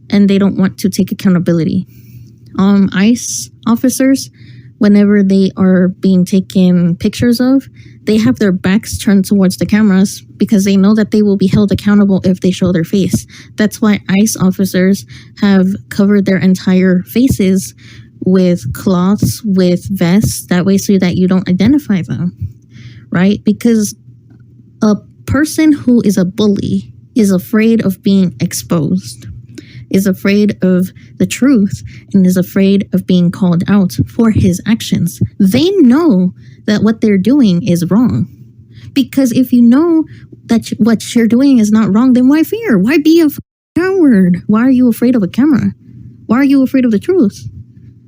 and they don't want to take accountability. ICE officers, whenever they are being taken pictures of, they have their backs turned towards the cameras because they know that they will be held accountable if they show their face. That's why ICE officers have covered their entire faces with cloths, with vests, that way so that you don't identify them, right? Because a person who is a bully is afraid of being exposed, is afraid of the truth, and is afraid of being called out for his actions. They know that what they're doing is wrong. Because if you know that what you're doing is not wrong, then why fear? Why be a coward? Why are you afraid of a camera? Why are you afraid of the truth?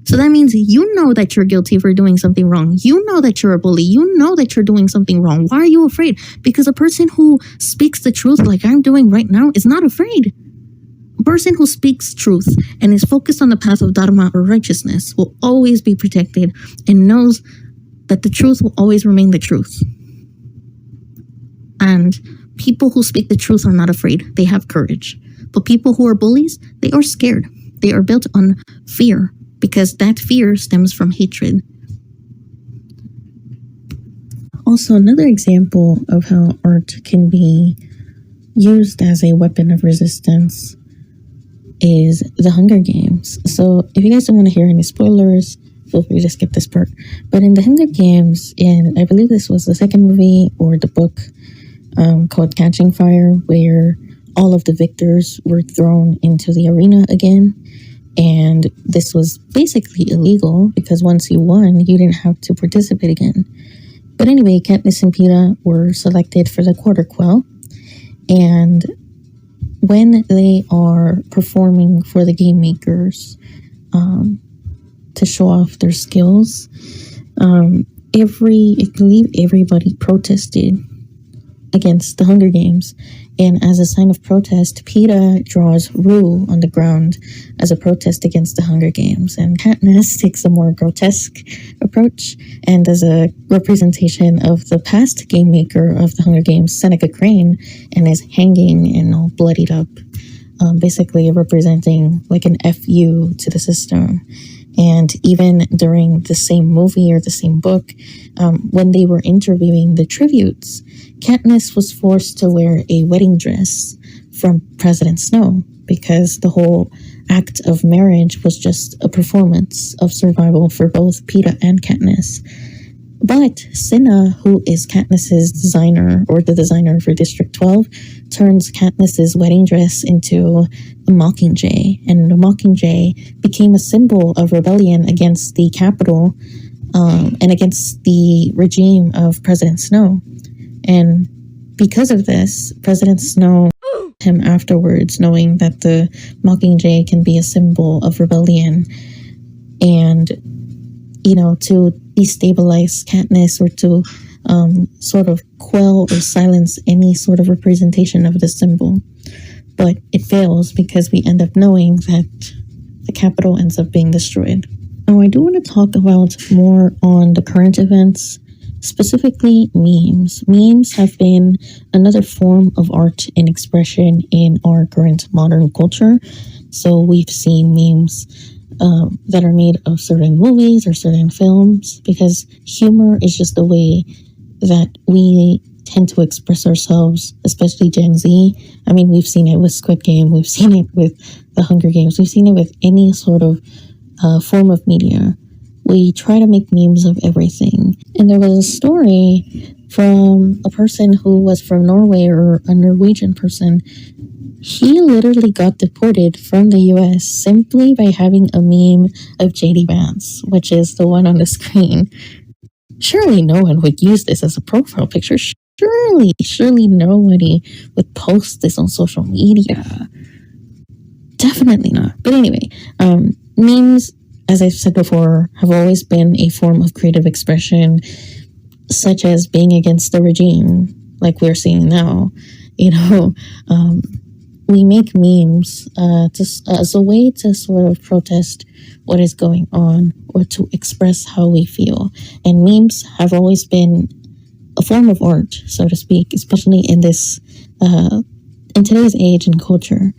So that means you know that you're guilty for doing something wrong. You know that you're a bully. You know that you're doing something wrong. Why are you afraid? Because a person who speaks the truth like I'm doing right now is not afraid. A person who speaks truth and is focused on the path of dharma or righteousness will always be protected and knows that the truth will always remain the truth. And people who speak the truth are not afraid. They have courage. But people who are bullies, they are scared. They are built on fear because that fear stems from hatred. Also, another example of how art can be used as a weapon of resistance is the Hunger Games. So if you guys don't want to hear any spoilers, feel free to skip this part. But in the Hunger Games, and I believe this was the second movie or the book called Catching Fire, where all of the victors were thrown into the arena again. And this was basically illegal because once you won, you didn't have to participate again. But anyway, Katniss and Peeta were selected for the Quarter Quell. And when they are performing for the game makers to show off their skills, I believe everybody protested against the Hunger Games. And as a sign of protest, Peeta draws Rue on the ground as a protest against the Hunger Games. And Katniss takes a more grotesque approach and as a representation of the past game maker of the Hunger Games, Seneca Crane, and is hanging and all bloodied up, basically representing like an FU to the system. And even during the same movie or the same book, when they were interviewing the tributes, Katniss was forced to wear a wedding dress from President Snow because the whole act of marriage was just a performance of survival for both Peeta and Katniss. But Cinna, who is Katniss's designer, or the designer for District 12, turns Katniss's wedding dress into a mockingjay, and the mockingjay became a symbol of rebellion against the Capitol and against the regime of President Snow. And because of this, President Snow him afterwards, knowing that the mockingjay can be a symbol of rebellion, and to destabilize Katniss or to sort of quell or silence any sort of representation of the symbol. But it fails because we end up knowing that the Capitol ends up being destroyed. Now, I do want to talk about more on the current events, specifically memes. Memes have been another form of art and expression in our current modern culture. So we've seen memes that are made of certain movies or certain films, because humor is just the way that we tend to express ourselves, especially Gen Z. I mean, we've seen it with Squid Game, we've seen it with the Hunger Games, we've seen it with any sort of form of media. We try to make memes of everything. And there was a story from a person who was from Norway, or a Norwegian person. He literally got deported from the US simply by having a meme of JD Vance, which is the one on the screen. Surely no one would use this as a profile picture. Surely nobody would post this on social media. Definitely not. But anyway, memes, as I've said before, have always been a form of creative expression, such as being against the regime, like we're seeing now. we make memes as a way to sort of protest what is going on or to express how we feel. And memes have always been a form of art, so to speak, especially in today's age and culture.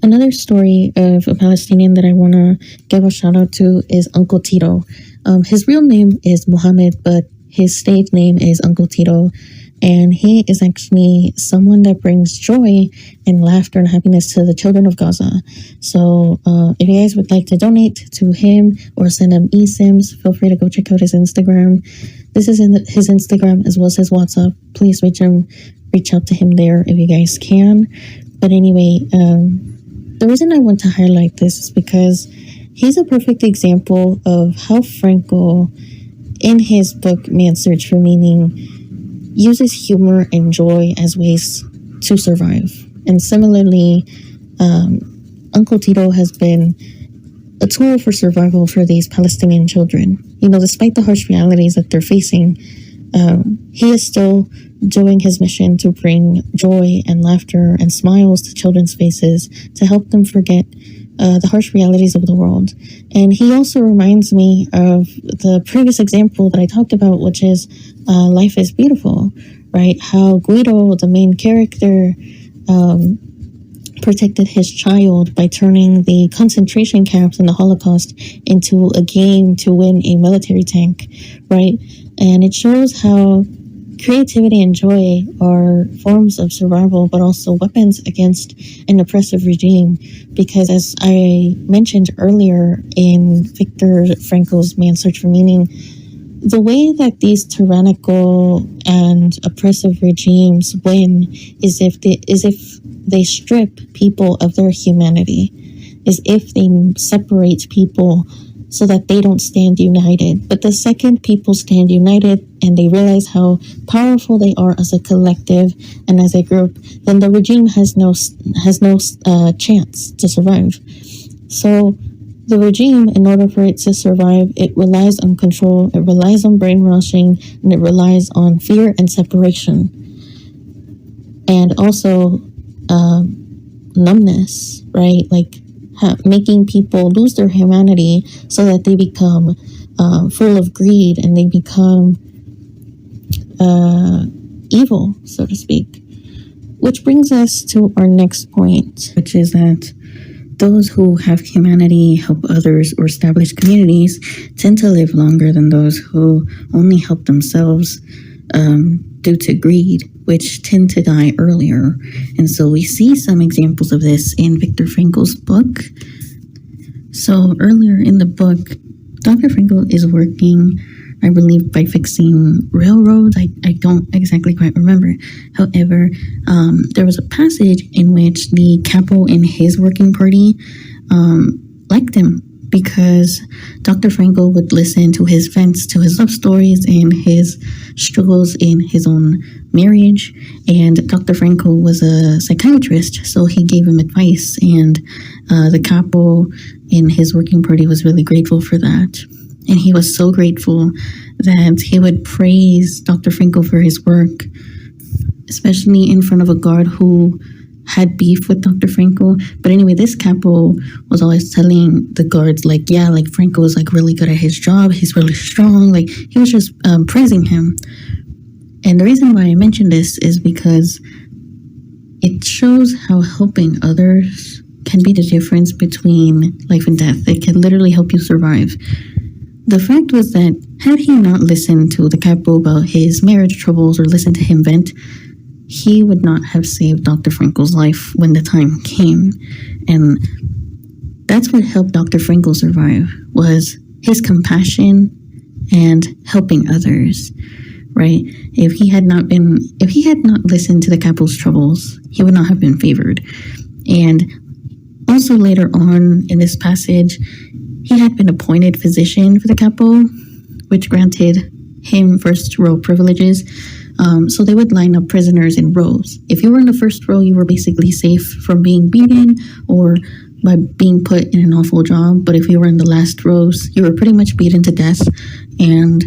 Another story of a Palestinian that I want to give a shout out to is Uncle Tito. His real name is Mohammed, but his stage name is Uncle Tito. And he is actually someone that brings joy and laughter and happiness to the children of Gaza. So if you guys would like to donate to him or send him eSIMs, feel free to go check out his Instagram. This is his Instagram as well as his WhatsApp. Please reach out to him there if you guys can. But anyway, the reason I want to highlight this is because he's a perfect example of how Frankl, in his book Man's Search for Meaning, uses humor and joy as ways to survive. And similarly, Uncle Tito has been a tool for survival for these Palestinian children. You know, despite the harsh realities that they're facing, he is still doing his mission to bring joy and laughter and smiles to children's faces to help them forget the harsh realities of the world. And he also reminds me of the previous example that I talked about, which is Life is Beautiful, right? How Guido, the main character, protected his child by turning the concentration camps in the Holocaust into a game to win a military tank, right? And it shows how creativity and joy are forms of survival, but also weapons against an oppressive regime. Because as I mentioned earlier in Victor Frankl's Man's Search for Meaning, the way that these tyrannical and oppressive regimes win is if they strip people of their humanity, is if they separate people so that they don't stand united. But the second people stand united and they realize how powerful they are as a collective and as a group, then the regime has no chance to survive. So the regime, in order for it to survive, it relies on control, it relies on brainwashing, and it relies on fear and separation. And also numbness, right? Like making people lose their humanity so that they become full of greed and they become evil, so to speak. Which brings us to our next point, which is that those who have humanity, help others, or establish communities tend to live longer than those who only help themselves due to greed, which tend to die earlier. And so we see some examples of this in Victor Frankl's book. So earlier in the book, Dr. Frankl is working, I believe, by fixing railroads. I don't exactly quite remember. However, there was a passage in which the capo in his working party liked him because Dr. Frankl would listen to his vents, to his love stories and his struggles in his own marriage. And Dr. Frankl was a psychiatrist, so he gave him advice. And the capo in his working party was really grateful for that. And he was so grateful that he would praise Dr. Frankl for his work, especially in front of a guard who had beef with Dr. Frankl. But anyway, this capo was always telling the guards, like, yeah, like Frankl was like really good at his job. He's really strong. Like he was just praising him. And the reason why I mention this is because it shows how helping others can be the difference between life and death. It can literally help you survive. The fact was that had he not listened to the capo about his marriage troubles or listened to him vent, he would not have saved Dr. Frankl's life when the time came. And that's what helped Dr. Frankl survive, was his compassion and helping others, right? If he had not listened to the capo's troubles, he would not have been favored. And also later on in this passage, he had been appointed physician for the capo, which granted him first row privileges. So they would line up prisoners in rows. If you were in the first row, you were basically safe from being beaten or by being put in an awful job. But if you were in the last rows, you were pretty much beaten to death and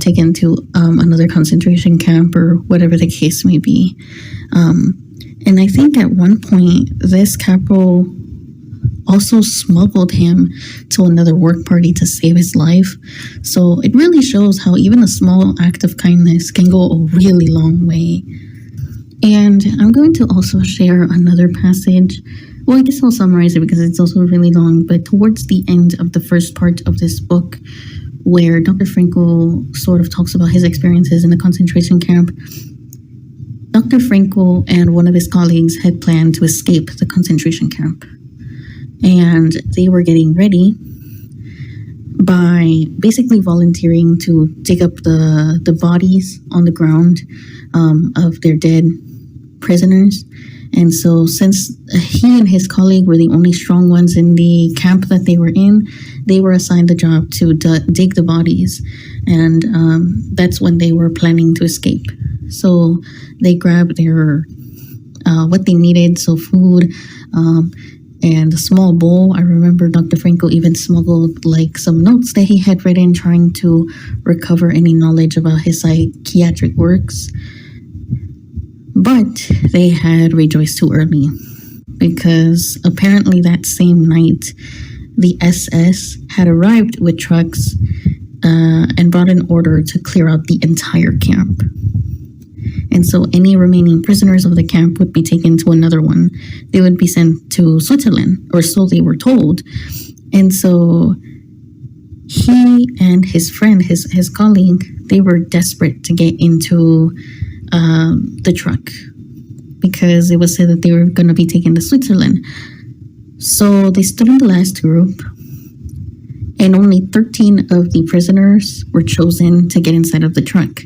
taken to another concentration camp or whatever the case may be. And I think at one point, this capo also smuggled him to another work party to save his life. So it really shows how even a small act of kindness can go a really long way. And I'm going to also share another passage. Well, I guess I'll summarize it because it's also really long, but towards the end of the first part of this book, where Dr. Frankl sort of talks about his experiences in the concentration camp, Dr. Frankl and one of his colleagues had planned to escape the concentration camp. And they were getting ready by basically volunteering to dig up the bodies on the ground of their dead prisoners. And so since he and his colleague were the only strong ones in the camp that they were in, they were assigned the job to dig the bodies. And that's when they were planning to escape. So they grabbed their what they needed, so food and a small bowl. I remember Dr. Frankl even smuggled like some notes that he had written trying to recover any knowledge about his psychiatric works. But they had rejoiced too early because apparently that same night, the SS had arrived with trucks and brought an order to clear out the entire camp. And so any remaining prisoners of the camp would be taken to another one. They would be sent to Switzerland, or so they were told. And so he and his friend, his colleague, they were desperate to get into the truck because it was said that they were going to be taken to Switzerland. So they stood in the last group, and only 13 of the prisoners were chosen to get inside of the truck.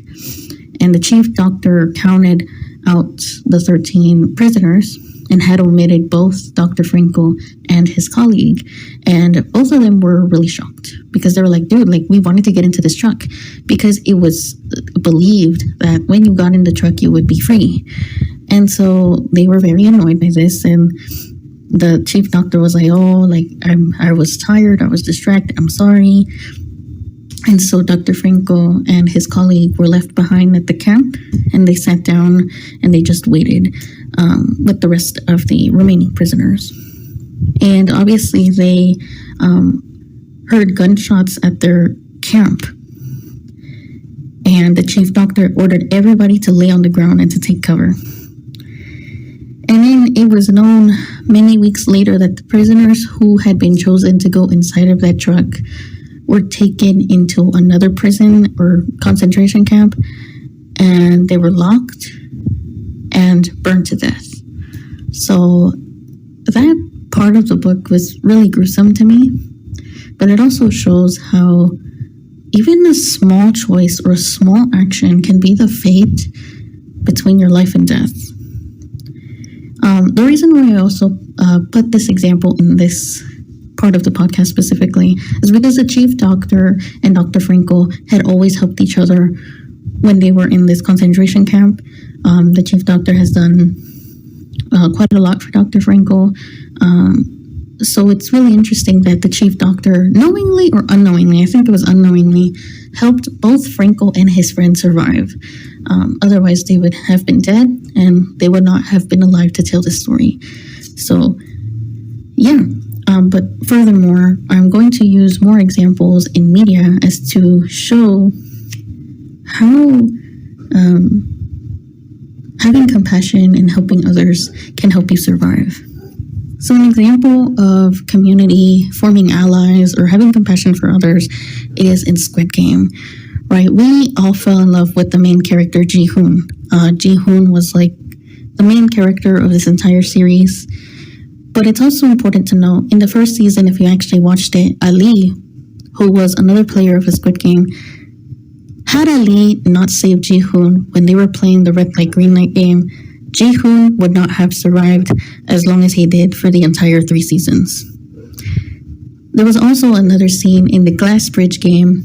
And the chief doctor counted out the 13 prisoners and had omitted both Dr. Frankl and his colleague. And both of them were really shocked because they were like, dude, like we wanted to get into this truck because it was believed that when you got in the truck, you would be free. And so they were very annoyed by this. And the chief doctor was like, oh, like I was tired. I was distracted. I'm sorry. And so Dr. Frankl and his colleague were left behind at the camp, and they sat down and they just waited with the rest of the remaining prisoners. And obviously they heard gunshots at their camp. And the chief doctor ordered everybody to lay on the ground and to take cover. And then it was known many weeks later that the prisoners who had been chosen to go inside of that truck were taken into another prison or concentration camp, and they were locked and burned to death. So that part of the book was really gruesome to me, but it also shows how even a small choice or a small action can be the fate between your life and death. The reason why I also put this example in this part of the podcast specifically is because the chief doctor and Dr. Frankl had always helped each other when they were in this concentration camp. The chief doctor has done quite a lot for Dr. Frankl. So it's really interesting that the chief doctor, knowingly or unknowingly, I think it was unknowingly, helped both Frankl and his friend survive. Otherwise, they would have been dead and they would not have been alive to tell the story. So, yeah. But furthermore, I'm going to use more examples in media as to show how having compassion and helping others can help you survive. So an example of community forming allies or having compassion for others is in Squid Game, right? We all fell in love with the main character, Ji-hoon. Ji-hoon was like the main character of this entire series. But it's also important to know, in the first season, if you actually watched it, Ali, who was another player of the Squid Game, had Ali not saved Ji-hoon when they were playing the red light, green light game, Ji-hoon would not have survived as long as he did for the entire 3 seasons. There was also another scene in the glass bridge game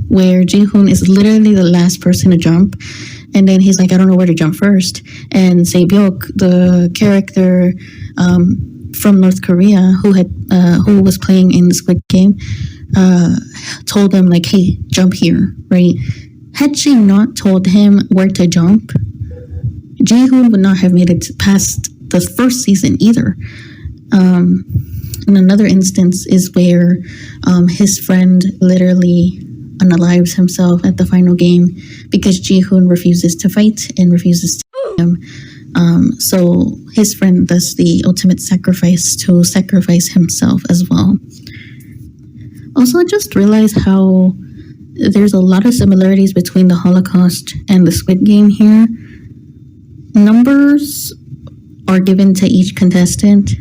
where Ji-hoon is literally the last person to jump. And then he's like, I don't know where to jump first. And Se-byuk, the character from North Korea who was playing in the Squid Game, told him like, hey, jump here, right? Had she not told him where to jump, Ji-hoon would not have made it past the first season either. And another instance is where his friend literally unalives himself at the final game because Ji-hoon refuses to fight and refuses to him. So his friend does the ultimate sacrifice to sacrifice himself as well. Also, I just realized how there's a lot of similarities between the Holocaust and the Squid Game here. Numbers are given to each contestant,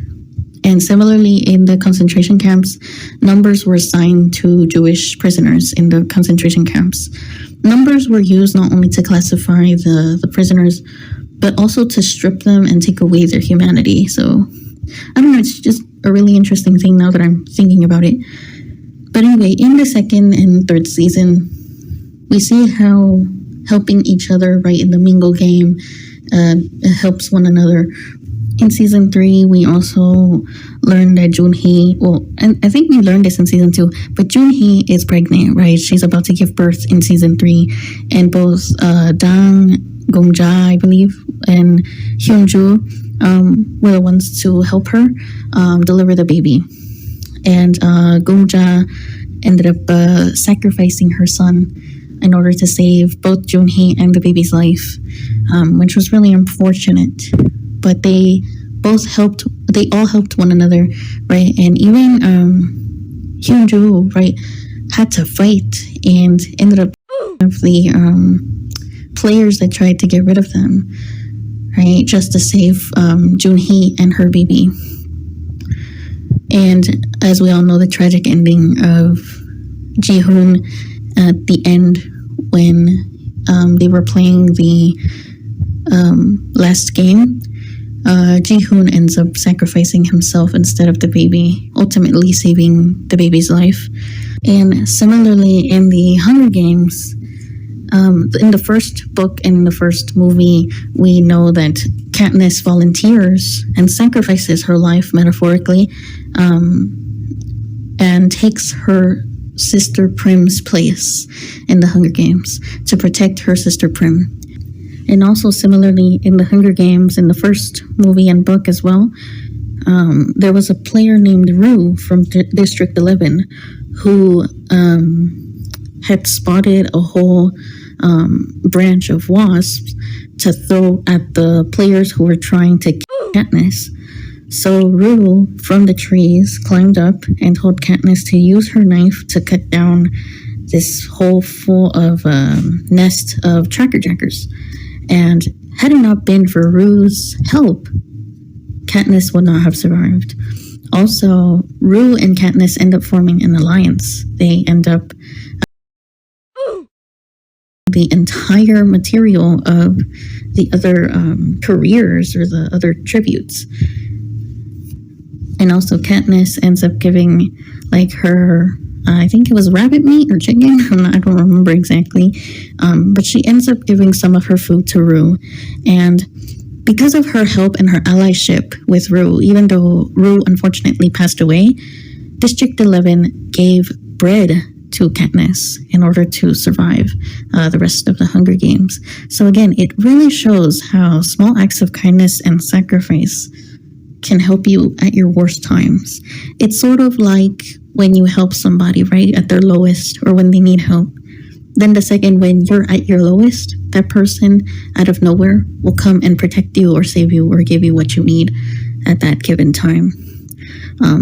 and similarly in the concentration camps, numbers were assigned to Jewish prisoners in the concentration camps. Numbers were used not only to classify the prisoners, but also to strip them and take away their humanity. So, I don't know, it's just a really interesting thing now that I'm thinking about it. But anyway, in the second and third season, we see how helping each other, right, in the Mingle game helps one another. In season 3, we also learned that Junhee, and I think we learned this in season 2, but Junhee is pregnant, right? She's about to give birth in season 3, and both Dang, Gongja, I believe, and Hyunju were the ones to help her deliver the baby. And Gongja ended up sacrificing her son in order to save both Junhee and the baby's life, which was really unfortunate. But they all helped one another, right? And even Hyunju, right, had to fight and ended up of the players that tried to get rid of them, right, just to save Junhee and her baby. And as we all know, the tragic ending of Ji-hoon at the end when they were playing the last game, Ji-hoon ends up sacrificing himself instead of the baby, ultimately saving the baby's life. And similarly, in the Hunger Games, in the first book and in the first movie, we know that Katniss volunteers and sacrifices her life metaphorically, and takes her sister Prim's place in the Hunger Games to protect her sister Prim. And also similarly in the Hunger Games, in the first movie and book as well, there was a player named Rue from District 11 who had spotted a whole branch of wasps to throw at the players who were trying to kill Katniss. So Rue, from the trees, climbed up and told Katniss to use her knife to cut down this hole full of nest of tracker jackers. And had it not been for Rue's help, Katniss would not have survived. Also, Rue and Katniss end up forming an alliance. They end up the entire material of the other careers or the other tributes. And also Katniss ends up giving like her, I think it was rabbit meat or chicken, I don't remember exactly, but she ends up giving some of her food to Rue. And because of her help and her allyship with Rue, even though Rue unfortunately passed away, District 11 gave bread to Katniss in order to survive the rest of the Hunger Games. So again, it really shows how small acts of kindness and sacrifice can help you at your worst times. It's sort of like when you help somebody, right, at their lowest or when they need help. Then the second when you're at your lowest, that person out of nowhere will come and protect you or save you or give you what you need at that given time.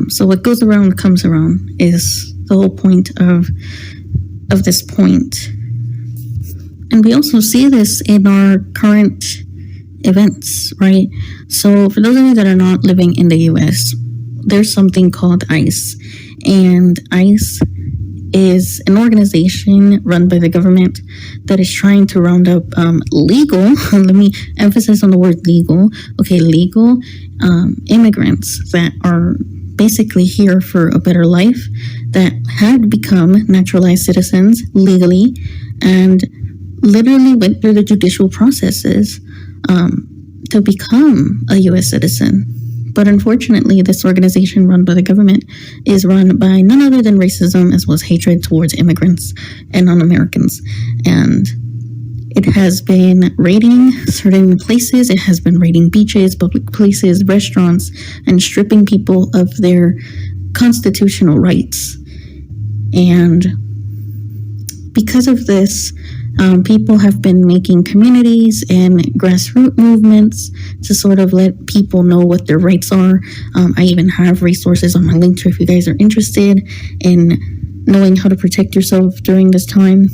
So what goes around comes around is the whole point of this point. And we also see this in our current events, right? So for those of you that are not living in the US, there's something called ICE. And ICE is an organization run by the government that is trying to round up legal, let me emphasize on the word legal, legal immigrants that are basically here for a better life, that had become naturalized citizens legally and literally went through the judicial processes to become a US citizen. But unfortunately, this organization run by the government is run by none other than racism as well as hatred towards immigrants and non-Americans. And It has been raiding certain places. It has been raiding beaches, public places, restaurants, and stripping people of their constitutional rights. And because of this, people have been making communities and grassroots movements to sort of let people know what their rights are. I even have resources on my link tree if you guys are interested in knowing how to protect yourself during this time.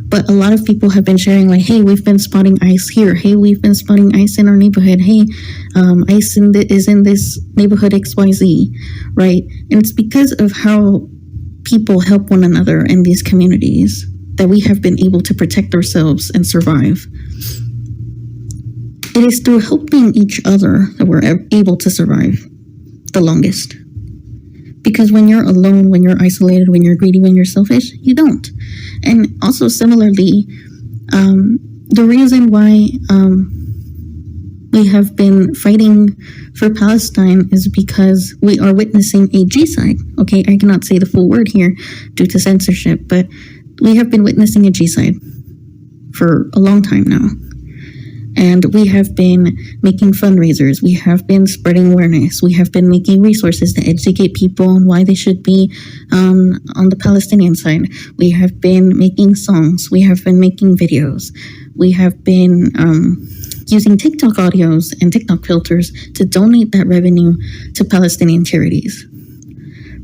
But a lot of people have been sharing like, hey, we've been spotting ICE here. Hey, we've been spotting ICE in our neighborhood. Hey, ICE is in this neighborhood XYZ, right? And it's because of how people help one another in these communities that we have been able to protect ourselves and survive. It is through helping each other that we're able to survive the longest. Because when you're alone, when you're isolated, when you're greedy, when you're selfish, you don't. And also similarly, the reason why we have been fighting for Palestine is because we are witnessing a genocide. Okay, I cannot say the full word here due to censorship, but we have been witnessing a genocide for a long time now. And we have been making fundraisers. We have been spreading awareness. We have been making resources to educate people on why they should be on the Palestinian side. We have been making songs. We have been making videos. We have been using TikTok audios and TikTok filters to donate that revenue to Palestinian charities,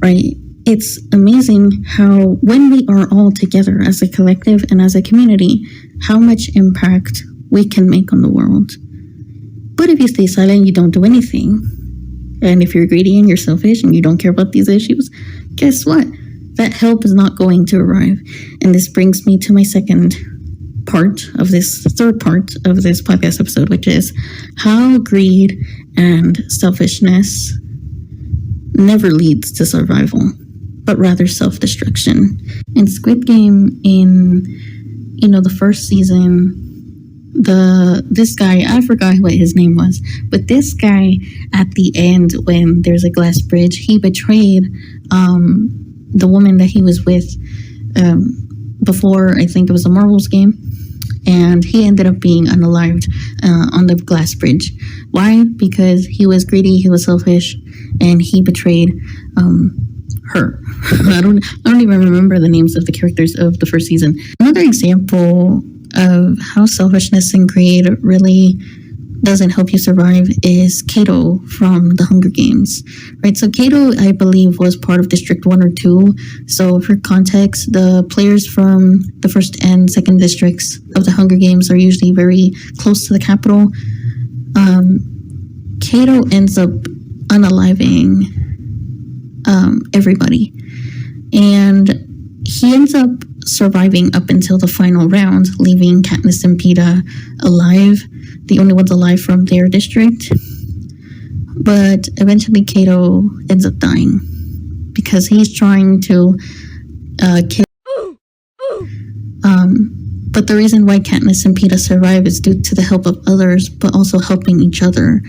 right? It's amazing how when we are all together as a collective and as a community, how much impact we can make on the world. But if you stay silent, you don't do anything. And if you're greedy and you're selfish and you don't care about these issues, guess what? That help is not going to arrive. And this brings me to my third part of this podcast episode, which is how greed and selfishness never leads to survival, but rather self-destruction. In Squid Game, in the first season, this guy, I forgot what his name was, but this guy at the end, when there's a glass bridge, he betrayed the woman that he was with before, I think it was a marbles game, and he ended up being unalived on the glass bridge. Why? Because he was greedy, he was selfish, and he betrayed her. I don't even remember the names of the characters of the first season. Another example of how selfishness and greed really doesn't help you survive is Kato from the Hunger Games, right? So Kato, I believe, was part of District 1 or 2. So for context, the players from the first and second districts of the Hunger Games are usually very close to the capital. Kato ends up unaliving everybody, and he ends up surviving up until the final round, leaving Katniss and Peeta alive, the only ones alive from their district. But eventually Kato ends up dying because he's trying to kill. But the reason why Katniss and Peeta survive is due to the help of others, but also helping each other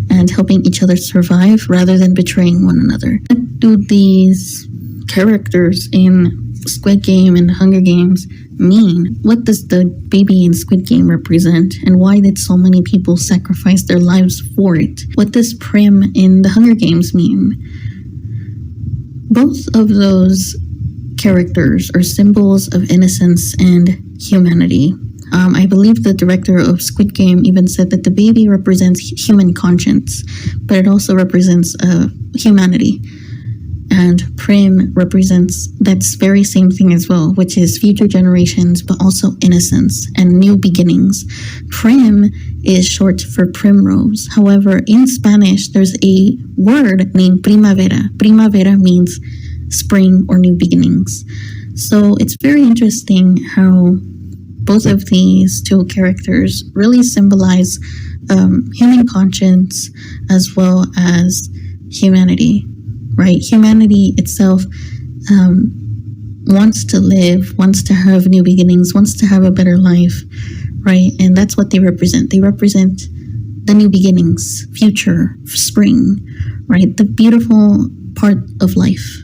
and helping each other survive rather than betraying one another. What do these characters in Squid Game and Hunger Games mean? What does the baby in Squid Game represent? And why did so many people sacrifice their lives for it? What does Prim in the Hunger Games mean? Both of those characters are symbols of innocence and humanity. I believe the director of Squid Game even said that the baby represents human conscience, but it also represents humanity. And Prim represents that very same thing as well, which is future generations, but also innocence and new beginnings. Prim is short for primrose. However, in Spanish, there's a word named primavera. Primavera means spring or new beginnings. So it's very interesting how both of these two characters really symbolize human conscience as well as humanity. Right? Humanity itself wants to live, wants to have new beginnings, wants to have a better life, right? And that's what they represent. They represent the new beginnings, future, spring, right? The beautiful part of life.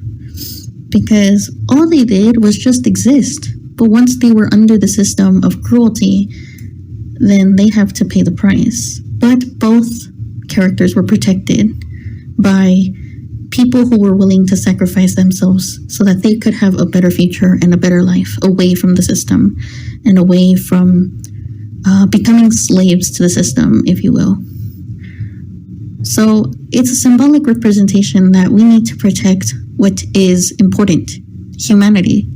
Because all they did was just exist. But once they were under the system of cruelty, then they have to pay the price. But both characters were protected by people who were willing to sacrifice themselves so that they could have a better future and a better life away from the system and away from becoming slaves to the system, if you will. So it's a symbolic representation that we need to protect what is important, humanity.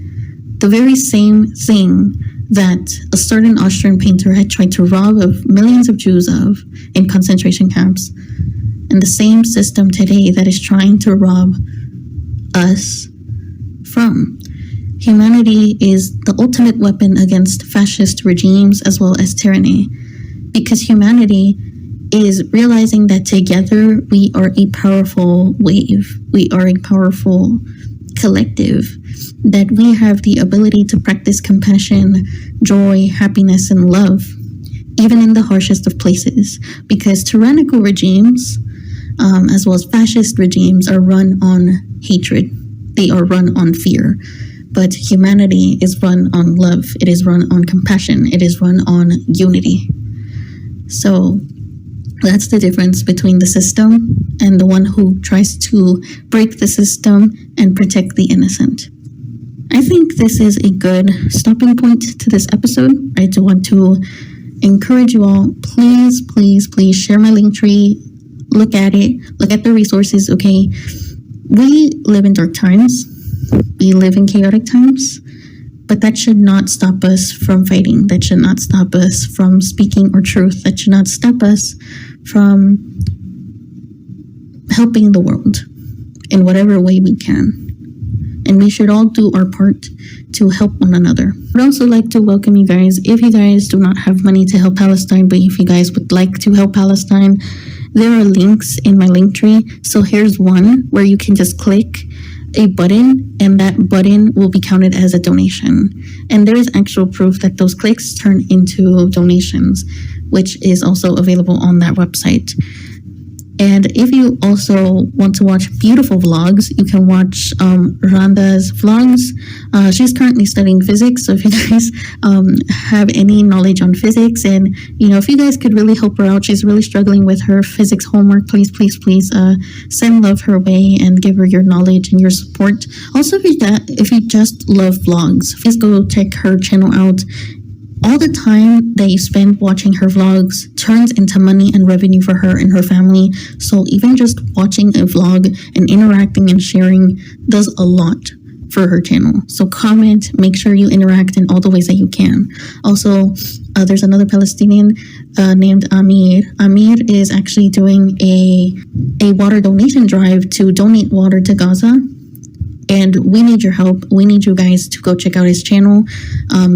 The very same thing that a certain Austrian painter had tried to rob of millions of Jews of in concentration camps, and the same system today that is trying to rob us from. Humanity is the ultimate weapon against fascist regimes as well as tyranny, because humanity is realizing that together we are a powerful wave. We are a powerful collective, that we have the ability to practice compassion, joy, happiness, and love, even in the harshest of places, because tyrannical regimes, as well as fascist regimes, are run on hatred. They are run on fear. But humanity is run on love. It is run on compassion. It is run on unity. So that's the difference between the system and the one who tries to break the system and protect the innocent. I think this is a good stopping point to this episode. I do want to encourage you all, please, please, please share my link tree. Look at it. Look at the resources, okay? We live in dark times. We live in chaotic times. But that should not stop us from fighting. That should not stop us from speaking our truth. That should not stop us from helping the world in whatever way we can. And we should all do our part to help one another. I'd also like to welcome you guys. If you guys do not have money to help Palestine, but if you guys would like to help Palestine, there are links in my link tree. So here's one where you can just click a button, and that button will be counted as a donation. And there is actual proof that those clicks turn into donations, which is also available on that website. And if you also want to watch beautiful vlogs, you can watch Rhonda's vlogs. She's currently studying physics, so if you guys have any knowledge on physics, and if you guys could really help her out, she's really struggling with her physics homework, please send love her way and give her your knowledge and your support. Also, if you just love vlogs, please go check her channel out. All the time that you spend watching her vlogs turns into money and revenue for her and her family. So even just watching a vlog and interacting and sharing does a lot for her channel. So comment, make sure you interact in all the ways that you can. Also, there's another Palestinian named Amir. Amir is actually doing a water donation drive to donate water to Gaza. And we need your help. We need you guys to go check out his channel.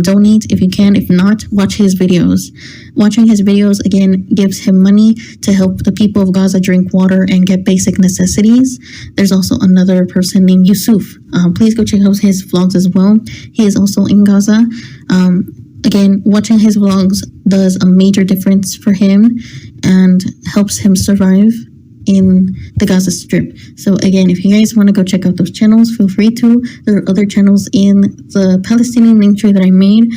Donate if you can. If not, watch his videos. Watching his videos, again, gives him money to help the people of Gaza drink water and get basic necessities. There's also another person named Yusuf. Please go check out his vlogs as well. He is also in Gaza. Again, watching his vlogs does a major difference for him and helps him survive in the Gaza Strip. So again, if you guys want to go check out those channels, feel free to. There are other channels in the Palestinian link tree that I made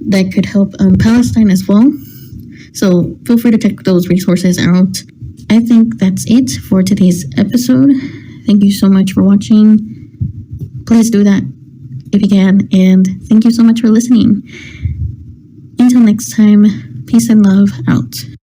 that could help Palestine as well. So feel free to check those resources out. I think that's it for today's episode. Thank you so much for watching. Please do that if you can. And thank you so much for listening. Until next time, peace and love out.